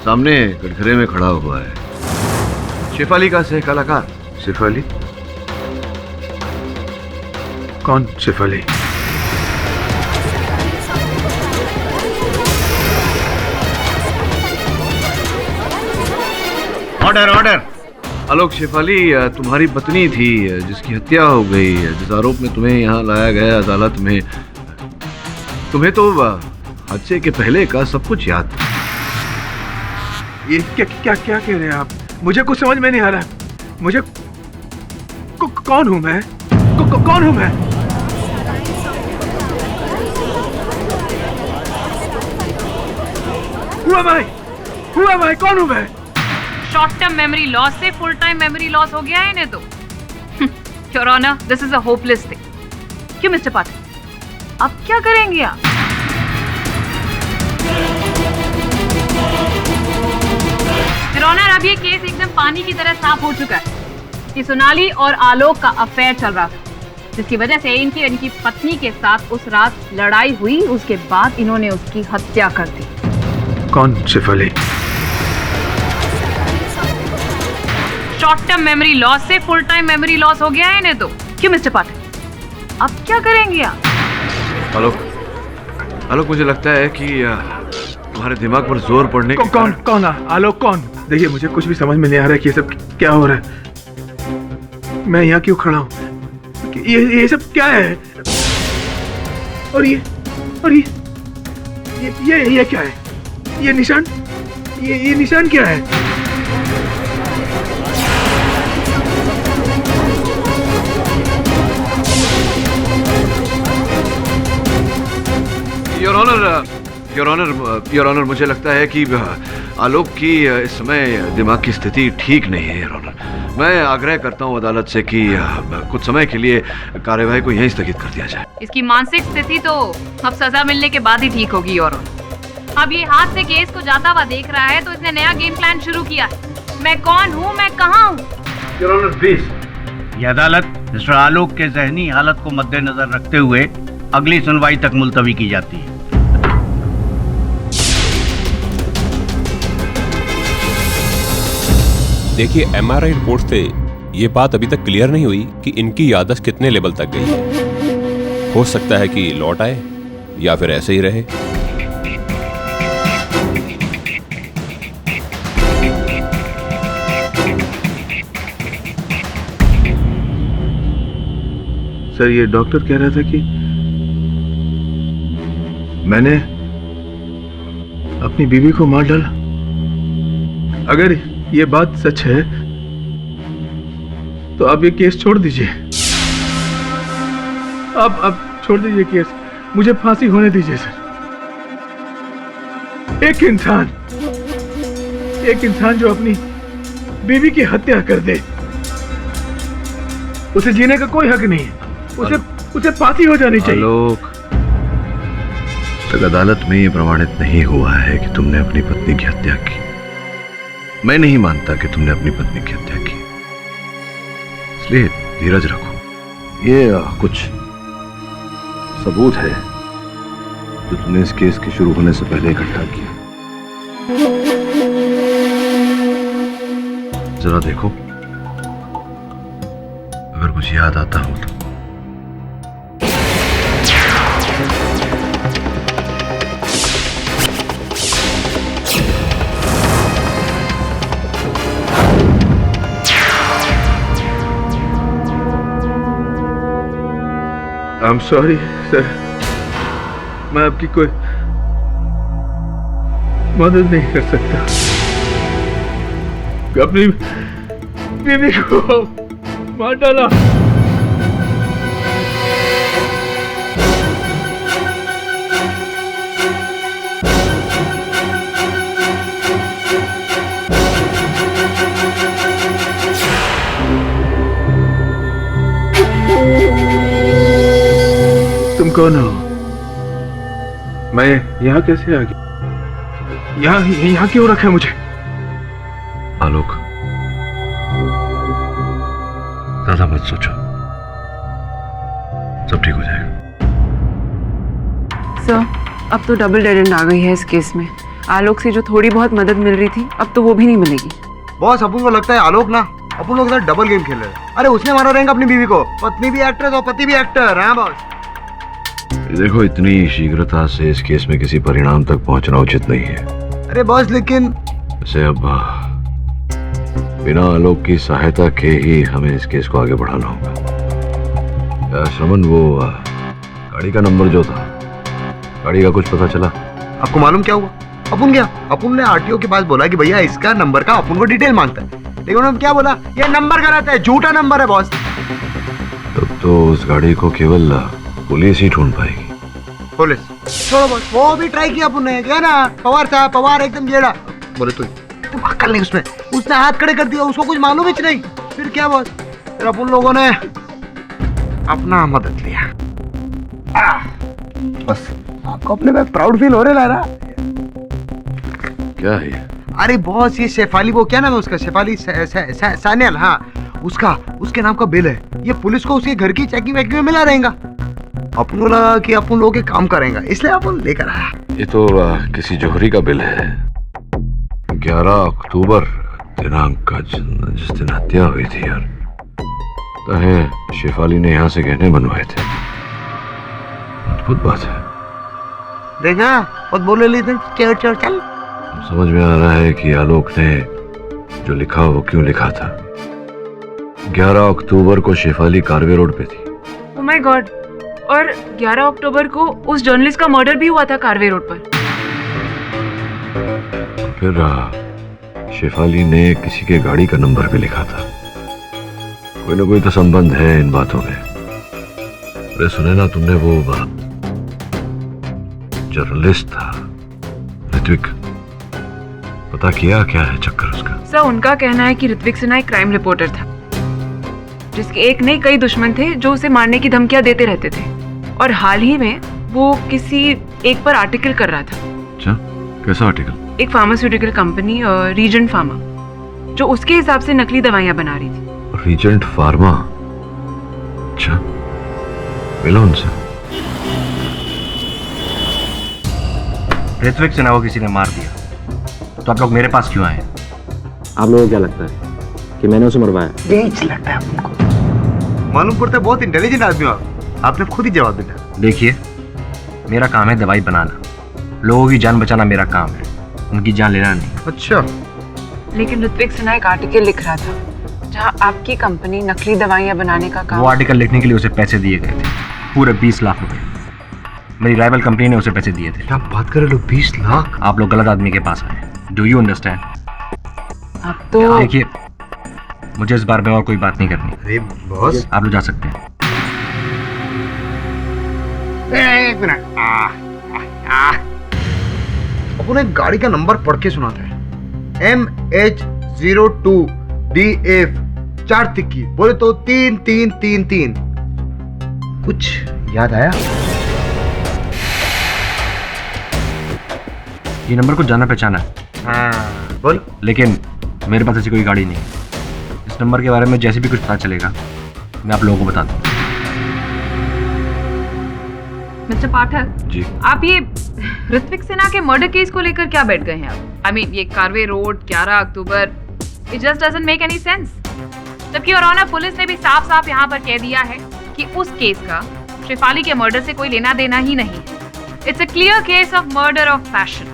सामने कटघरे में खड़ा हुआ है, शेफाली का सह कलाकार। शेफाली? कौन शेफाली? Order, order. आलोक, शेफाली तुम्हारी पत्नी थी जिसकी हत्या हो गई, जिस आरोप में तुम्हें यहाँ लाया गया अदालत में। तुम्हें तो हादसे के पहले का सब कुछ याद था। ये क्या क्या क्या कह रहे हैं आप? मुझे कुछ समझ में नहीं आ रहा। मुझे कौन हूं मैं? कौन हूं मैं? Who am I? कौन हूं मैं? शॉर्ट टर्म मेमोरी लॉस से फुल टाइम मेमोरी लॉस हो गया है इन्हें तो। Your honour, this is a hopeless thing. क्यों मिस्टर पाठक, अब क्या करेंगे आप? योर ऑनर, अब ये केस एकदम पानी की तरह साफ हो चुका है कि सोनाली और आलोक का अफेयर चल रहा था, जिसकी वजह से इनकी पत्नी के साथ उस रात लड़ाई हुई। उसके बाद इन्होंने उसकी हत्या कर दी। कौन Shefali? Short term memory loss से फुल टाइम मेमोरी लॉस हो गया है इन्हें तो। क्यों मिस्टर पाठक, अब क्या करेंगे आप? आलोक, मुझे लगता है कि तुम्हारे दिमाग पर जोर पड़ने के कौन? आलोक कौन? देखिए, मुझे कुछ भी समझ में नहीं आ रहा है कि ये सब क्या हो रहा है। मैं यहाँ क्यों खड़ा हूँ? ये सब क्या है? और ये क्या है? ये निशान क्या है? योर ऑनर, मुझे लगता है कि आलोक की इस समय दिमाग की स्थिति ठीक नहीं है। योर ऑनर, मैं आग्रह करता हूं अदालत से कि कुछ समय के लिए कार्यवाही को यहीं स्थगित कर दिया जाए। इसकी मानसिक स्थिति तो अब सजा मिलने के बाद ही ठीक होगी। योर ऑनर, अब ये हाथ से केस को जाता हुआ देख रहा है तो इसने नया गेम प्लान शुरू किया है। मैं कौन हूँ, मैं कहाँ हूँ? Your honour please. ये अदालत मिस्टर आलोक के जहनी हालत को मद्देनजर रखते हुए अगली सुनवाई तक मुलतवी की जाती है। देखिए, एमआरआई रिपोर्ट से ये बात अभी तक क्लियर नहीं हुई कि इनकी याददाश्त कितने लेवल तक गई है। हो सकता है कि लौट आए या फिर ऐसे ही रहे। सर, ये डॉक्टर कह रहा था कि मैंने अपनी बीवी को मार डाला। अगर ये बात सच है तो आप ये केस छोड़ दीजिए। आप छोड़ दीजिए केस, मुझे फांसी होने दीजिए सर। एक इंसान जो अपनी बीवी की हत्या कर दे, उसे जीने का कोई हक नहीं है। उसे फांसी हो जानी चाहिए। आलोक, तक अदालत में ये प्रमाणित नहीं हुआ है कि तुमने अपनी पत्नी की हत्या की। मैं नहीं मानता कि तुमने अपनी पत्नी की हत्या की, इसलिए धीरज रखो। ये कुछ सबूत है जो तुमने इस केस के शुरू होने से पहले इकट्ठा किया। जरा देखो, अगर कुछ याद आता हो तो। I'm sorry, sir. मैं आपकी कोई मदद नहीं कर सकता। अपनी बीवी को मार डाला। तुम कौन हो? मैं यहाँ कैसे आ गया? यहाँ क्यों रखा है मुझे? आलोक, ज्यादा मत सोचो, सब ठीक हो जाएगा। सर, अब तो डबल डेड एंड आ गई है इस केस में। आलोक से जो थोड़ी बहुत मदद मिल रही थी, अब तो वो भी नहीं मिलेगी। बॉस, अपन को लगता है आलोक ना अपन लोग इधर डबल गेम खेल रहे हैं। अरे उसने मारा रहेगा अपनी बीवी को। पत्नी भी एक्टर और पति भी एक्टर। हाँ बॉस। देखो, इतनी शीघ्रता से इस केस में किसी परिणाम तक पहुंचना उचित नहीं है। अरे बॉस, लेकिन वैसे अब बिना आलोक की सहायता के ही हमें इस केस को आगे बढ़ाना होगा। श्रवण, वो गाड़ी का नंबर जो था, गाड़ी का कुछ पता चला? आपको मालूम क्या हुआ? अपन गया, अपन ने आरटीओ के पास बोला कि भैया इसका नंबर का अपन को डिटेल मांगता है, लेकिन उन्होंने क्या बोला, ये नंबर गलत है, झूठा नंबर है बॉस। तब तो उस गाड़ी को केवल पुलिस ही ढूंढ पाएगी। पुलिस छोड़ो बॉस, वो भी ट्राई किया अपन ने, क्या ना पवार साहब, पवार एकदम जेड़ा बोले तो अक्ल नहीं उसमें, उसने हाथ खड़े कर दिया, उसको कुछ मालूम ही नहीं। फिर क्या बॉस, फिर अपन लोगों ने अपना मदद लिया। बस आपको अपने पे प्राउड फील हो रहा है ना? क्या है ये? अरे बॉस ये शेफाली, वो क्या नाम है उसका, शेफाली सान्याल, हाँ उसके नाम का बिल है। ये पुलिस को उसके घर की चेकिंग वेकिंग में मिला रहेगा। अपन को लगा कि अपन लोग काम करेंगे, इसलिए अपन लेकर आया। ये तो किसी जौहरी का बिल है। 11 अक्टूबर दिनांक का जिस दिन हत्या हुई थी यार, तो शेफाली ने यहाँ से गहने बनवाए थे। अद्भुत बात है। देखा और बोले ली चल चल। समझ में आ रहा है कि आलोक ने जो लिखा वो क्यों लिखा था। 11 अक्टूबर को शेफाली कारवे रोड पे थी। ओह माय गॉड, और 11 अक्टूबर को उस जर्नलिस्ट का मर्डर भी हुआ था कारवे रोड पर। फिर शेफाली ने किसी के गाड़ी का नंबर भी लिखा था। कोई ना कोई तो संबंध है इन बातों में। अरे सुने ना तुमने, वो जर्नलिस्ट था ऋत्विक, पता किया क्या है चक्कर उसका? सर उनका कहना है कि ऋत्विक सिन्हा एक क्राइम रिपोर्टर था, जिसके एक नहीं कई दुश्मन थे जो उसे मारने की धमकियां देते रहते थे, और हाल ही में वो किसी एक पर आर्टिकल कर रहा था। अच्छा, कैसा आर्टिकल? एक फार्मास्यूटिकल कंपनी रीजेंट फार्मा, जो उसके हिसाब से नकली दवाइयां बना रही थी। Regent Pharma? अच्छा, मिलो उनसे। ऋत्विक सिन्हा को किसी ने मार दिया, तो आप लोग मेरे पास क्यों आए? आप लोगों को क्या लगता है कि मैंने उसे मरवाया? बेच लगता है आपको, मालूम पड़ता है बहुत इंटेलिजेंट आदमी हो आपने खुद ही जवाब दिया। देखिए, मेरा काम है दवाई बनाना, लोगों की जान बचाना मेरा काम है, उनकी जान लेना नहीं। अच्छा, लेकिन ऋत्विक सिन्हा एक आर्टिकल लिख रहा था जहां आपकी कंपनी नकली दवाइयां बनाने का काम। वो आर्टिकल लिखने के लिए उसे पैसे दिए गए थे, पूरे 20 लाख रुपए। मेरी राइवल कंपनी ने उसे पैसे दिए थे। क्या बात कर रहे हो, 20 लाख? आप लोग गलत आदमी के पास आए। Do you understand? आप तो देखिए, मुझे इस बार में और कोई बात नहीं करनी। अरे बॉस, आप लोग जा सकते हैं। एक मिनट, अपन एक गाड़ी का नंबर पढ़ के सुनाता है, MH02DF 4 तिक्की, बोले तो 3333। कुछ याद आया? ये नंबर कुछ जाना पहचाना है। हाँ बोल। लेकिन मेरे पास ऐसी कोई गाड़ी नहीं है। इस नंबर के बारे में जैसे भी कुछ पता चलेगा मैं आप लोगों को बता दूँ। मिस्टर पाठक जी, आप ये ऋत्विक सिन्हा के मर्डर केस को लेकर क्या बैठ गए हैं आप? आई मीन ये Karve road 11 October, it just doesn't make any sense. जबकि योर ऑनर पुलिस ने भी साफ साफ यहाँ पर कह दिया है कि उस केस का शेफाली के मर्डर से कोई लेना देना ही नहीं है। It's a clear case of murder of passion.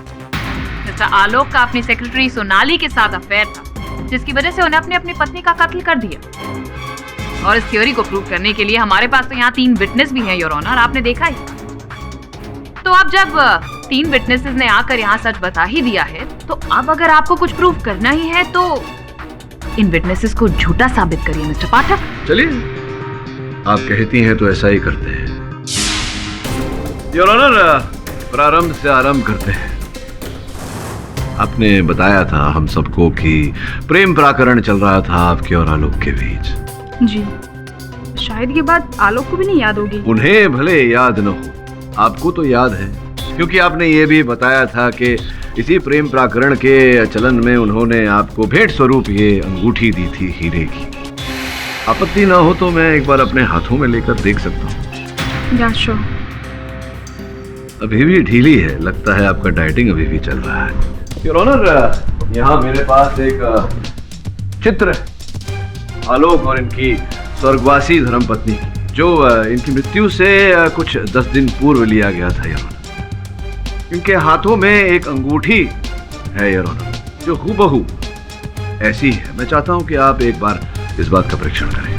Mister Alok का अपनी सेक्रेटरी सोनाली के साथ अफेयर था, जिसकी वजह से उन्हें अपनी अपनी का कत्ल कर दिया। और इस थ्योरी को प्रूव करने के लिए हमारे पास तो यहाँ 3 विटनेस भी हैं योर ऑनर, आपने देखा ही। तो अब जब 3 विटनेसेस ने आकर यहाँ सच बता ही दिया है, तो अब अगर आपको कुछ प्रूव करना ही है तो इन विटनेसेस को झूठा साबित करिए मिस्टर पाठक। चलिए, आप कहती हैं तो ऐसा ही करते हैं। योर ऑनर, प्रारंभ से आरंभ करते हैं। आपने बताया था हम सबको कि प्रेम प्रकरण चल रहा था आपके और आलोक के बीच। जी, शायद ये बात आलोक को भी नहीं याद होगी। उन्हें भले याद न हो, आपको तो याद है, क्योंकि आपने ये भी बताया था कि इसी प्रेम प्रकरण के चलन में उन्होंने आपको भेंट स्वरूप ये अंगूठी दी थी हीरे की। आपत्ति ना हो तो मैं एक बार अपने हाथों में लेकर देख सकता हूँ? या श्योर। अभी भी ढीली है, लगता है आपका डाइटिंग अभी भी चल रहा है। योर ऑनर, यहाँ मेरे पास एक चित्र है आलोक और इनकी स्वर्गवासी धर्मपत्नी, जो इनकी मृत्यु से कुछ 10 दिन पूर्व लिया गया था। योर ऑनर, इनके हाथों में एक अंगूठी है योर ऑनर, जो हूबहू ऐसी है। मैं चाहता हूं कि आप एक बार इस बात का परीक्षण करें।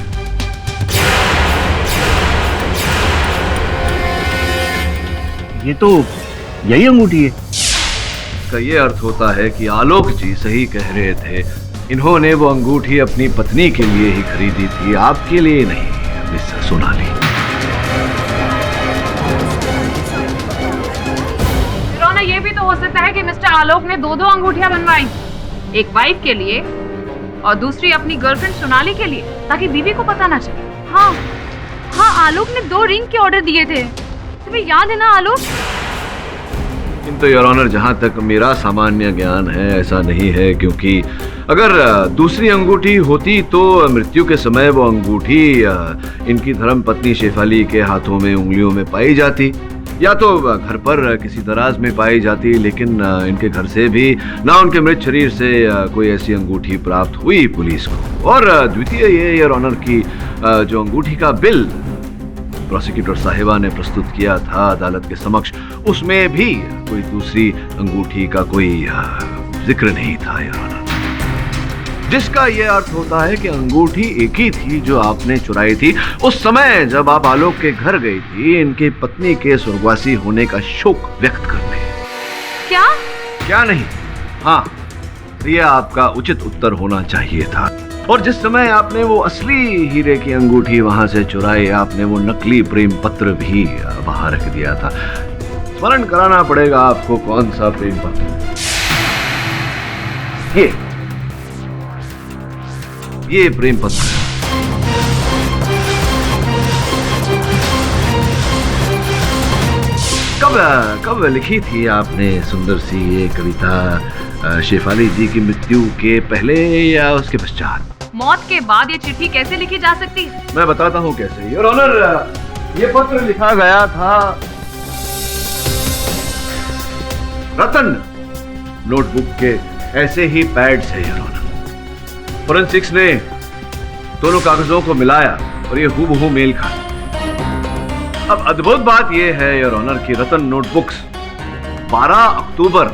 ये तो यही अंगूठी है। इसका ये अर्थ होता है कि आलोक जी सही कह रहे थे। इन्होंने वो अंगूठी अपनी पत्नी के लिए ही खरीदी थी, आपके लिए नहीं, मिस सोनाली। रोना, ये भी तो हो सकता है कि मिस्टर आलोक ने दो अंगूठियां बनवाई, एक वाइफ के लिए और दूसरी अपनी गर्लफ्रेंड सोनाली के लिए, ताकि बीवी को पता ना चले। हाँ हाँ, आलोक ने 2 रिंग के ऑर्डर दिए थे, तुम्हें याद है ना आलोक? किंतु योर ऑनर, जहां तक मेरा सामान्य ज्ञान है ऐसा नहीं है, क्योंकि अगर दूसरी अंगूठी होती तो मृत्यु के समय वो अंगूठी इनकी धर्मपत्नी शेफाली के हाथों में, उंगलियों में पाई जाती, या तो घर पर किसी दराज में पाई जाती, लेकिन इनके घर से भी ना उनके मृत शरीर से कोई ऐसी अंगूठी प्राप्त हुई पुलिस को। और द्वितीय ये योर ऑनर की जो अंगूठी का बिल प्रोसिक्यूटर साहिबा ने प्रस्तुत किया था अदालत के समक्ष, उसमें भी कोई दूसरी अंगूठी का कोई जिक्र नहीं था योर ऑनर, जिसका यह अर्थ होता है कि अंगूठी एक ही थी जो आपने चुराई थी उस समय जब आप आलोक के घर गई थी इनकी पत्नी के स्वर्गवासी होने का शोक व्यक्त करने। क्या नहीं, हाँ, यह आपका उचित उत्तर होना चाहिए था। और जिस समय आपने वो असली हीरे की अंगूठी वहां से चुराई, आपने वो नकली प्रेम पत्र भी वहां रख दिया था। स्मरण कराना पड़ेगा आपको, कौन सा प्रेम पत्र? ये प्रेम पत्र। कब लिखी थी आपने सुंदर सी ये कविता? शेफाली जी की मृत्यु के पहले या उसके पश्चात? मौत के बाद ये चिट्ठी कैसे लिखी जा सकती है? मैं बताता हूँ कैसे। योर ऑनर, ये पत्र लिखा गया था रतन नोटबुक के ऐसे ही पैड से योर ऑनर। फोरेंसिक्स ने दोनों कागजों को मिलाया और ये हूबहू मेल खाया। अब अद्भुत बात यह है योर ऑनर कि रतन नोटबुक्स 12 अक्टूबर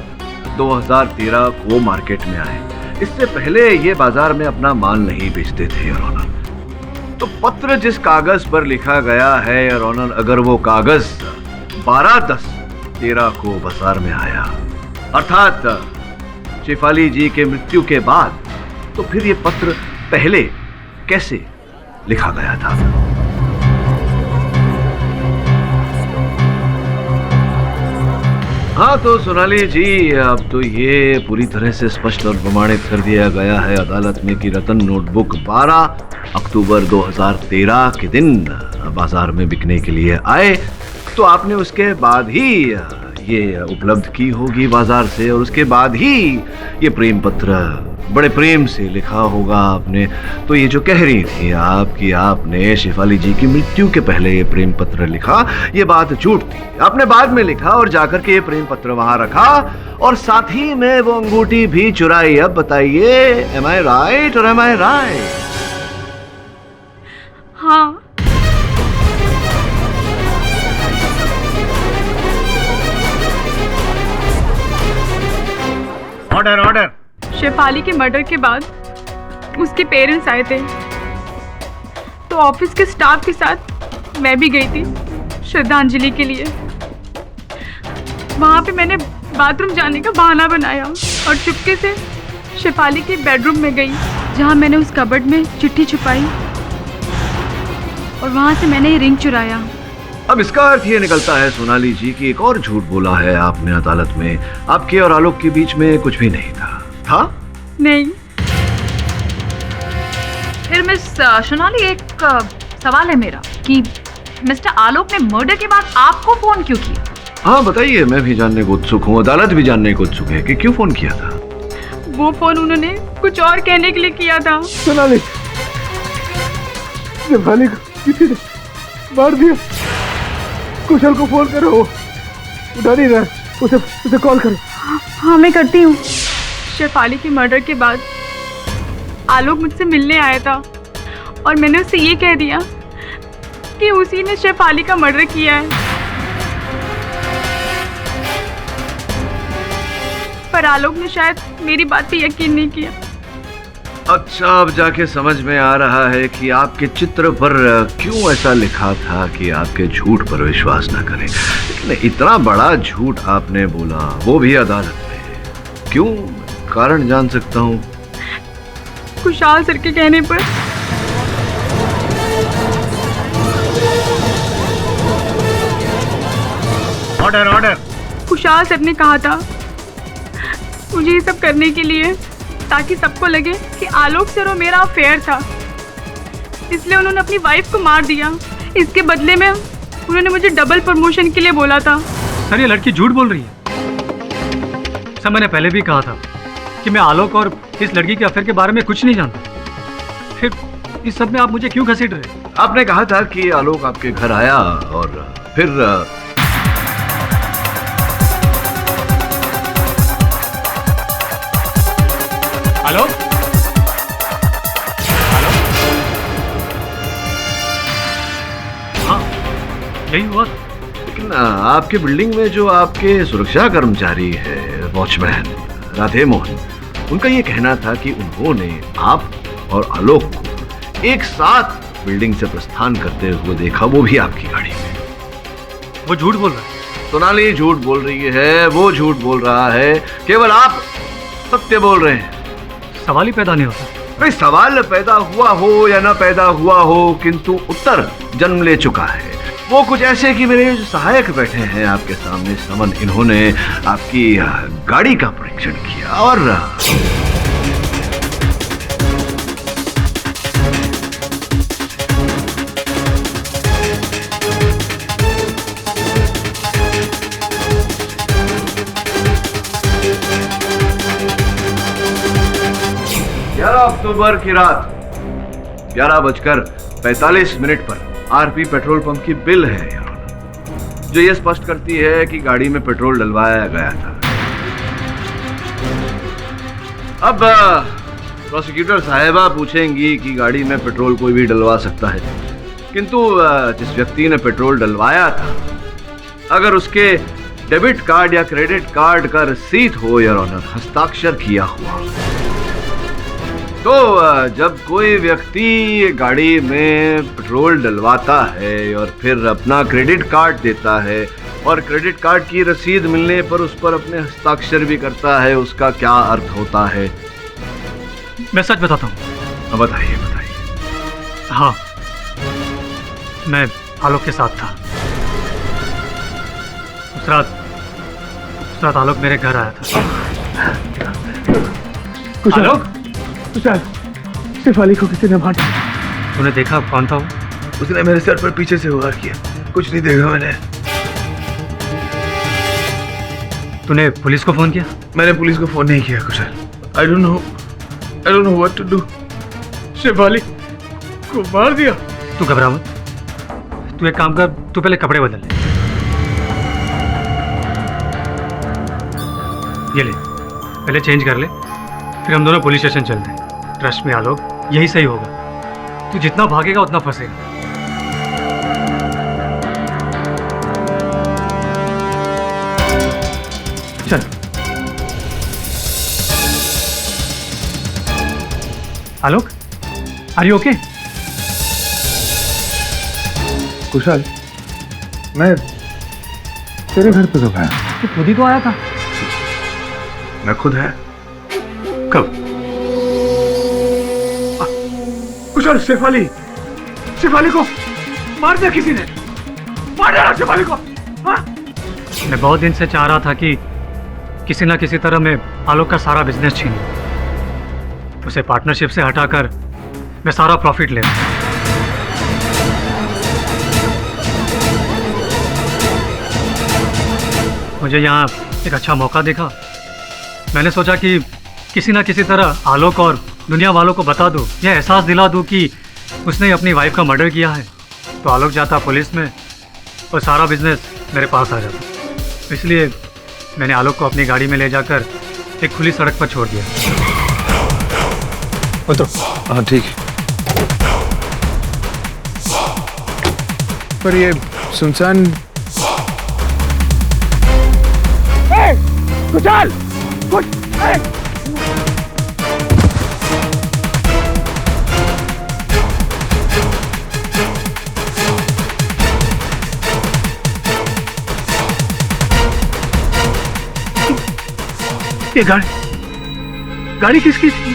2013 को मार्केट में आए। इससे पहले ये बाजार में अपना माल नहीं बेचते थे योर ऑनर। तो पत्र जिस कागज पर लिखा गया है योर ऑनर, अगर वो कागज 12/10/13 को बाजार में आया, अर्थात शेफाली जी के मृत्यु के बाद, तो फिर ये पत्र पहले कैसे लिखा गया था? हाँ, तो सोनाली जी, अब तो ये पूरी तरह से स्पष्ट और प्रमाणित कर दिया गया है अदालत में कि रतन नोटबुक 12 अक्टूबर 2013 के दिन बाजार में बिकने के लिए आए, तो आपने उसके बाद ही ये उपलब्ध की होगी बाजार से, और उसके बाद ही ये प्रेम पत्र बड़े प्रेम से लिखा होगा आपने। तो ये जो कह रही थी आप कि आपने शेफाली जी की मृत्यु के पहले ये प्रेम पत्र लिखा, ये बात झूठ थी। आपने बाद में लिखा और जाकर के ये प्रेम पत्र वहां रखा और साथ ही में वो अंगूठी भी चुराई। अब बताइए, एम आई राइट और एम आई राइट? हाँ। Order order. शेफाली के मर्डर के बाद उसके पेरेंट्स आए थे, तो ऑफिस के स्टाफ के साथ मैं भी गई थी श्रद्धांजलि के लिए। वहाँ पे मैंने बाथरूम जाने का बहाना बनाया और चुपके से शेफाली के बेडरूम में गई, जहाँ मैंने उस कबर्ड में चिट्ठी छुपाई और वहाँ से मैंने ये रिंग चुराया। अब इसका अर्थ ये निकलता है सोनाली जी कि एक और झूठ बोला है आपने अदालत में। आपके और आलोक के बीच में कुछ भी नहीं था। नहीं। फिर मिस सोनाली, एक सवाल है मेरा कि मिस्टर आलोक ने मर्डर के बाद आपको फोन क्यों किया? हाँ बताइए, मैं भी जानने को उत्सुक हूँ, अदालत भी जानने को उत्सुक है कि क्यों फोन किया था। वो फोन उन्होंने कुछ और कहने के लिए किया था। सोनाली, शेफाली को किसी ने मार दिया। कुशल को फोन करो, उठा नहीं रहा, उसे कॉल करो। हाँ मैं करती हूँ। शेफाली के मर्डर के बाद आलोक मुझसे मिलने आया था और मैंने उससे ये कह दिया कि उसी ने शेफाली का मर्डर किया है, पर आलोक ने शायद मेरी बात पे यकीन नहीं किया। अच्छा, अब जाके समझ में आ रहा है कि आपके चित्र पर क्यों ऐसा लिखा था कि आपके झूठ पर विश्वास न करें। लेकिन इतना बड़ा झूठ आपने बोला, वो भी अदालत में। क्यों, कारण जान सकता हूँ? खुशहाल सर के कहने पर। Order order. खुशहाल सर ने कहा था मुझे ये सब करने के लिए ताकि सबको लगे कि आलोक सर और मेरा अफेयर था, इसलिए उन्होंने अपनी वाइफ को मार दिया। इसके बदले में उन्होंने मुझे डबल प्रमोशन के लिए बोला था। सर ये लड़की झूठ बोल रही है। सर मैंने पहले भी कहा था कि मैं आलोक और इस लड़की के अफेयर के बारे में कुछ नहीं जानता, फिर इस सब में आप मुझे क्यों घसीट रहे? आपने कहा था कि आलोक आपके घर आया और फिर आलोक? हाँ यही हुआ। लेकिन आपके बिल्डिंग में जो आपके सुरक्षा कर्मचारी है, वॉचमैन राधे मोहन, उनका ये कहना था कि उन्होंने आप और आलोक को एक साथ बिल्डिंग से प्रस्थान करते हुए देखा, वो भी आपकी गाड़ी में। वो झूठ बोल रहा है। सोनाली झूठ बोल रही है, वो झूठ बोल रहा है, केवल आप सत्य बोल रहे हैं। सवाल ही पैदा नहीं होता। अरे सवाल पैदा हुआ हो या ना पैदा हुआ हो, किंतु उत्तर जन्म ले चुका है। वो कुछ ऐसे कि मेरे जो सहायक बैठे हैं आपके सामने समन, इन्होंने आपकी गाड़ी का परीक्षण किया और 11 अक्टूबर की रात 11:45 पर आरपी पेट्रोल पंप की बिल है जो ये स्पष्ट करती है कि गाड़ी में पेट्रोल डलवाया गया था। अब प्रोसिक्यूटर साहिबा पूछेंगी कि गाड़ी में पेट्रोल कोई भी डलवा सकता है, किंतु जिस व्यक्ति ने पेट्रोल डलवाया था, अगर उसके डेबिट कार्ड या क्रेडिट कार्ड का रसीद हो योर ऑनर, हस्ताक्षर किया हुआ, तो जब कोई व्यक्ति गाड़ी में पेट्रोल डलवाता है और फिर अपना क्रेडिट कार्ड देता है और क्रेडिट कार्ड की रसीद मिलने पर उस पर अपने हस्ताक्षर भी करता है, उसका क्या अर्थ होता है? मैं सच बताता हूँ। बताइए बताइए। हाँ, मैं आलोक के साथ था। उस रात आलोक मेरे घर आया था। आलोक? शेफाली को किसी ने मारा। तूने देखा कौन था वो? उसने मेरे सर पर पीछे से वार किया। कुछ नहीं देखा मैंने। तूने पुलिस को फोन किया? मैंने पुलिस को फोन नहीं किया कुशल। I don't know what to do। Shefali को मार दिया। तू घबरा मत। तू एक काम कर, तू पहले कपड़े बदल ले। ये ले, पहले चेंज कर ले, फिर हम दोनों पुलिस स्टेशन चलते हैं। ट्रस्ट में आलोक, यही सही होगा। तू जितना भागेगा उतना फंसेगा। चल। आलोक, आर यू ओके? कुशल, मैं तेरे घर पे कब आया? तू खुद ही तो आया था। मैं खुद है? कब? कुशल, शेफाली को मार दिया किसी ने। मार दिया शेफाली को। हाँ? मैं बहुत दिन से चाह रहा था कि किसी ना किसी तरह मैं आलोक का सारा बिजनेस छीन लूं, उसे पार्टनरशिप से हटाकर मैं सारा प्रॉफिट ले लूं। मुझे यहाँ एक अच्छा मौका देखा। मैंने सोचा कि किसी ना किसी तरह आलोक और दुनिया वालों को बता दूं, यह एहसास दिला दूं कि उसने अपनी वाइफ का मर्डर किया है, तो आलोक जाता पुलिस में और सारा बिजनेस मेरे पास आ जाता। इसलिए मैंने आलोक को अपनी गाड़ी में ले जाकर एक खुली सड़क पर छोड़ दिया। उतरो। हाँ ठीक है। पर ये सुनसान। कुशल! ये गाड़ी गाड़ी किसकी थी?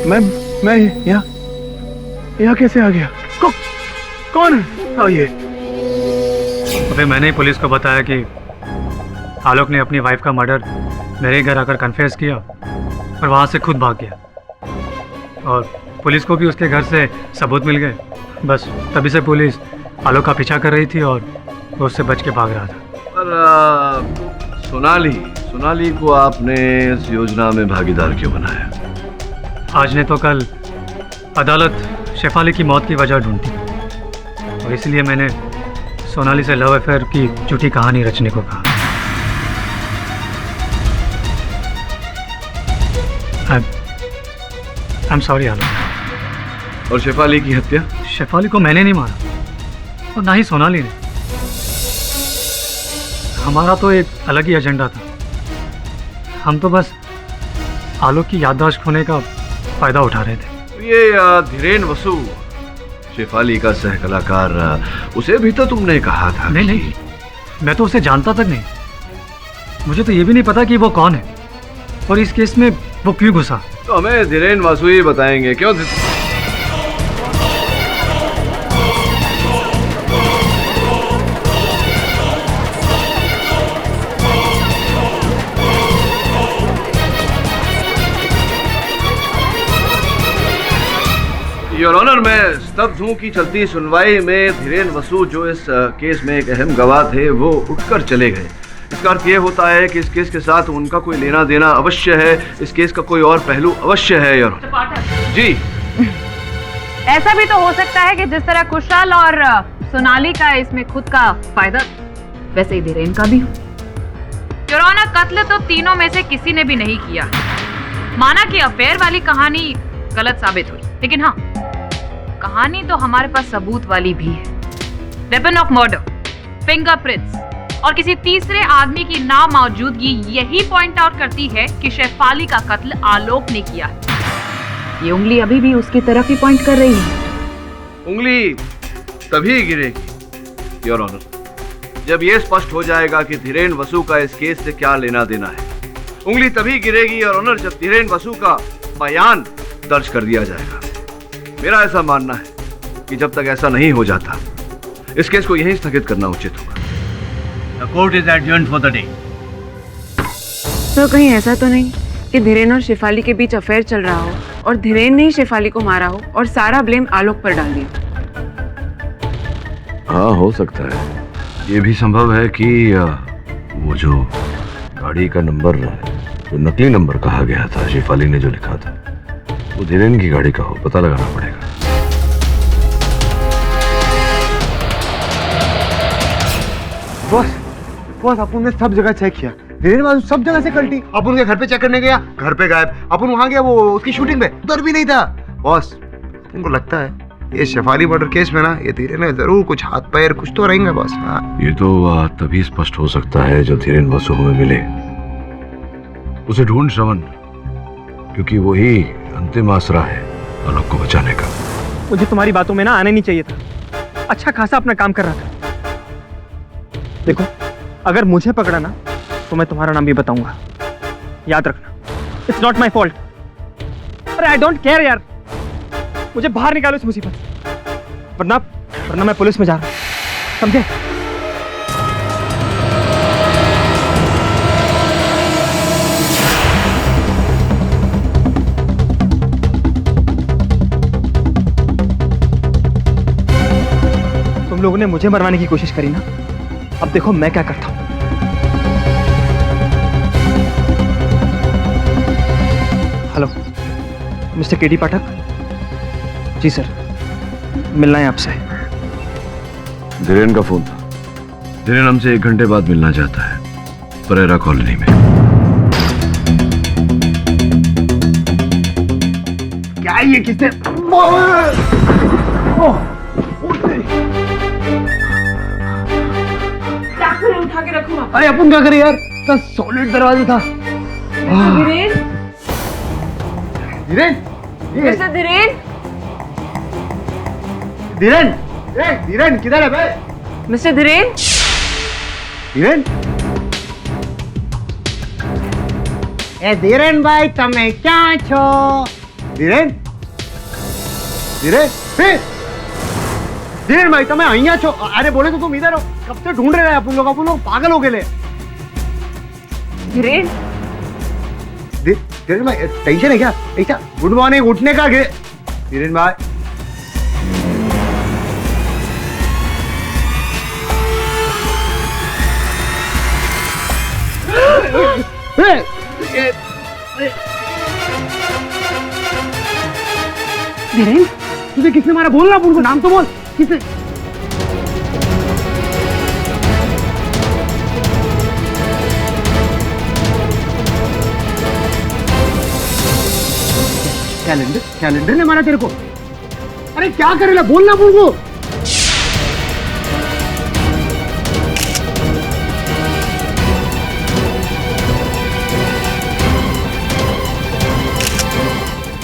मैं यहाँ कैसे आ गया? कौन है ये? अबे मैंने ही पुलिस को बताया कि आलोक ने अपनी वाइफ का मर्डर मेरे घर आकर कन्फेस किया और वहाँ से खुद भाग गया। और पुलिस को भी उसके घर से सबूत मिल गए। बस तभी से पुलिस आलोक का पीछा कर रही थी और वो उससे बच के भाग रहा था। पर सोनाली को आपने इस योजना में भागीदार क्यों बनाया? आज ने तो कल अदालत शेफाली की मौत की वजह ढूंढती और इसलिए मैंने सोनाली से लव अफेयर की झूठी कहानी रचने को कहा। आई एम सॉरी आलोक। और शेफाली की हत्या? शेफाली को मैंने नहीं मारा और ना ही सोनाली ने। हमारा तो एक अलग ही एजेंडा था। हम तो बस आलोक की याददाश्त खोने का फायदा उठा रहे थे। ये धीरेन वसु, शेफाली का सह कलाकार, उसे भी तो तुमने कहा था। नहीं, मैं तो उसे जानता तक नहीं। मुझे तो ये भी नहीं पता कि वो कौन है और इस केस में वो क्यों घुसा। तो हमें धीरेन वसु ही बताएंगे। क्यों? योर ऑनर, मैं स्तब्ध हूँ कि चलती सुनवाई में धीरेन वसु, जो इस केस में एक अहम गवाह थे, वो उठकर चले गए। इसका अर्थ ये होता है कि इस केस के साथ उनका कोई लेना देना अवश्य है। इस केस का कोई और पहलू अवश्य है। योर ऑनर जी, ऐसा भी तो हो सकता है कि जिस तरह कुशल और सोनाली का इसमें खुद का फायदा, वैसे ही धीरेन का भी हो। योर ऑनर, कत्ल तो तीनों में से किसी ने भी नहीं किया। माना कि अफेयर वाली कहानी गलत साबित हुई, लेकिन हाँ, कहानी तो हमारे पास सबूत वाली भी है। वेपन ऑफ मर्डर, फिंगरप्रिंट्स और किसी तीसरे आदमी की नामौजूदगी यही पॉइंट आउट करती है कि शेफाली का कत्ल आलोक ने किया है। ये उंगली अभी भी उसकी तरफ ही पॉइंट कर रही है। उंगली तभी गिरेगी योर ऑनर जब यह स्पष्ट हो जाएगा कि धीरेन वसु का इस केस से क्या लेना देना है। उंगली तभी गिरेगी योर ऑनर जब धीरेन वसु का बयान दर्ज कर दिया जाएगा। मेरा ऐसा मानना है कि जब तक ऐसा नहीं हो जाता, इस केस को यहीं स्थगित करना उचित होगा। The court is adjourned for the day. तो कहीं ऐसा तो नहीं कि धीरेन और शेफाली के बीच अफेयर चल रहा हो और धीरेन ने ही शेफाली को मारा हो और सारा ब्लेम आलोक पर डाल दिया? हाँ, हो सकता है। ये भी संभव है कि वो जो गाड़ी का नंबर, जो नकली नंबर कहा गया था, शेफाली ने जो लिखा था, वो धीरेन की गाड़ी का हो। पता लगाना पड़ेगा। बॉस, अपन ने सब जगह चेक किया। धीरेन वसु सब जगह से कल्टी। अपन के घर पे चेक करने गया, घर पे गायब। अपन वहां गया वो उसकी शूटिंग पे, उधर भी नहीं था। बॉस, उनको लगता है ये शेफाली मर्डर केस में ना, ये धीरेन ने जरूर कुछ हाथ पैर कुछ तो रहेंगे बॉस। हाँ, ये तो तभी स्पष्ट हो सकता है जब धीरेन वसु हमें मिले। उसे ढूंढ श्रवण, क्योंकि वही अंतिम आसरा है आलोक को बचाने का। मुझे तुम्हारी बातों में ना आना नहीं चाहिए था। अच्छा खासा अपना काम कर रहा था। देखो, अगर मुझे पकड़ा ना तो मैं तुम्हारा नाम भी बताऊंगा। याद रखना, इट्स नॉट माई फॉल्ट। अरे आई डोंट केयर यार, मुझे बाहर निकालो इस मुसीबत से, वरना मैं पुलिस में जा रहा हूं, समझे? तुम लोगों ने मुझे मरवाने की कोशिश करी ना, अब देखो मैं क्या करता हूं। हेलो, मिस्टर केडी पाठक। जी सर, मिलना है आपसे। धीरेन का फोन था। धीरेन हमसे 1 घंटे बाद मिलना चाहता है, परेरा कॉलोनी में। क्या ये किसने? उठा के रखूंगा। अरे अपन क्या करें यार, इतना सॉलिड दरवाजा था। धीरेन, धीरेन, मिस्टर धीरेन, धीरेन, धीरेन किधर है बे? मिस्टर धीरेन, धीरेन, ए धीरेन भाई तमे क्या छो? धीरेन धीरेन भाई तमे अहिया छो? अरे बोले तो तुम इधर हो, कब से ढूंढ रहे हैं अपन लोग पागल हो गए। धीरेन धीरेन भाई टेंशन है क्या? ऐसा गुड मॉर्निंग उठने का धीरेन भाई धीरेन तुझे किसने मारा? बोल ना अपन को, नाम तो बोल। किसने? कैलेंडर ने मारा तेरे को? अरे क्या करेला? बोल ना अपन को।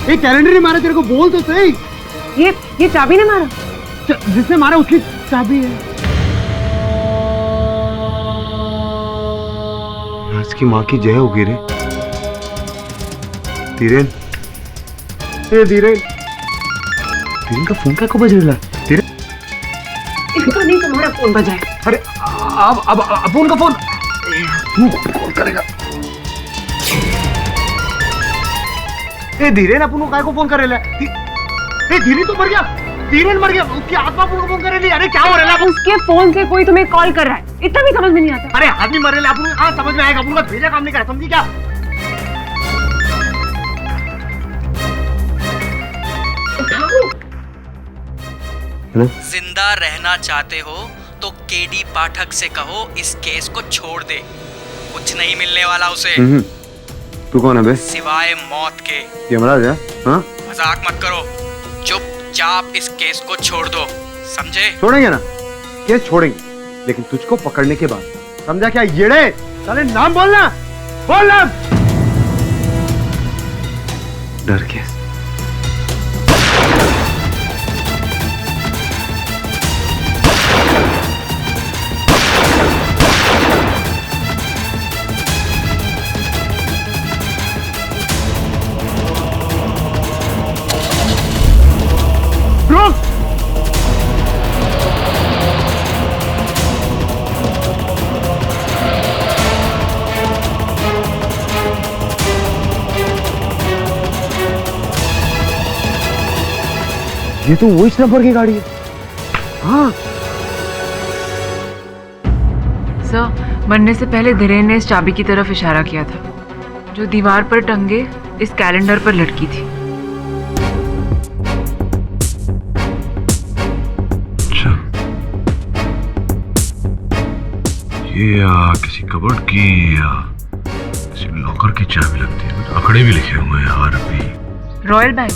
ये कैलेंडर ने मारा तेरे को? बोल तो सही। ये चाबी ने मारा? जिसने मारा उसकी चाबी है। राज की माँ की जय होगी रे। धीरेन धीरेन का फोन क्या को बज रहा है? धीरेन इसको नहीं तुम्हारा फोन बजाए। अरे अब फोन का फोन तू कॉल करेगा। ए धीरेन अपन को काय को फोन करेला? ए धीरेन तो मर गया। धीरेन मर गया, उसकी आत्मा अपन को फोन करेली। अरे क्या हो रहा है? उसके फोन से कोई तुम्हें कॉल कर रहा है, इतना भी समझ में नहीं आता। अरे आदमी मरेला अपन को समझ में आएगा? अपन का भेजा काम नहीं करा, समझी क्या? जिंदा रहना चाहते हो तो केडी पाठक से कहो इस केस को छोड़ दे, कुछ नहीं मिलने वाला उसे। तू कौन है बे? सिवाय मौत के। यमराज है? हाँ? मजाक मत करो, चुपचाप इस केस को छोड़ दो, समझे? छोड़ेंगे ना, केस छोड़ेंगे, लेकिन तुझको पकड़ने के बाद, समझा क्या? येड़े साले नाम बोलना, बोलना। डर केस। ये तो वो इस नंबर की गाड़ी है। हाँ सर, मरने से पहले धीरेन ने इस चाबी की तरफ इशारा किया था जो दीवार पर टंगे इस कैलेंडर पर लटकी थी। अच्छा, ये किसी कबर्ड की या किसी लॉकर की चाबी लगती है। कुछ आंकड़े भी लिखे हुए हैं, RP. Royal Bank.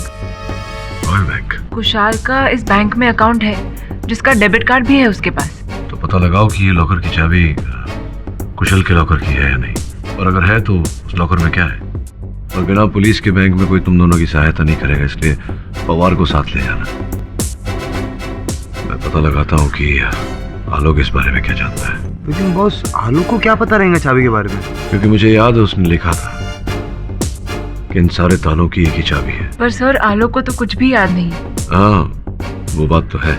Royal Bank? Kushal का इस बैंक में अकाउंट है जिसका डेबिट कार्ड भी है उसके पास। तो पता लगाओ कि ये लॉकर की चाबी कुशल के लॉकर की है या नहीं, और अगर है तो उस लॉकर में क्या है। और बिना पुलिस के बैंक में कोई तुम दोनों की सहायता नहीं करेगा, इसलिए पवार को साथ ले जाना। मैं पता लगाता हूँ कि आलोक इस बारे में क्या जानता है। लेकिन बॉस, आलोक को क्या पता रहेगा चाबी के बारे में? क्योंकि मुझे याद है उसने लिखा था कि इन सारे तालों की एक ही चाबी है। पर सर, आलोक को तो कुछ भी याद नहीं। हाँ, वो बात तो है,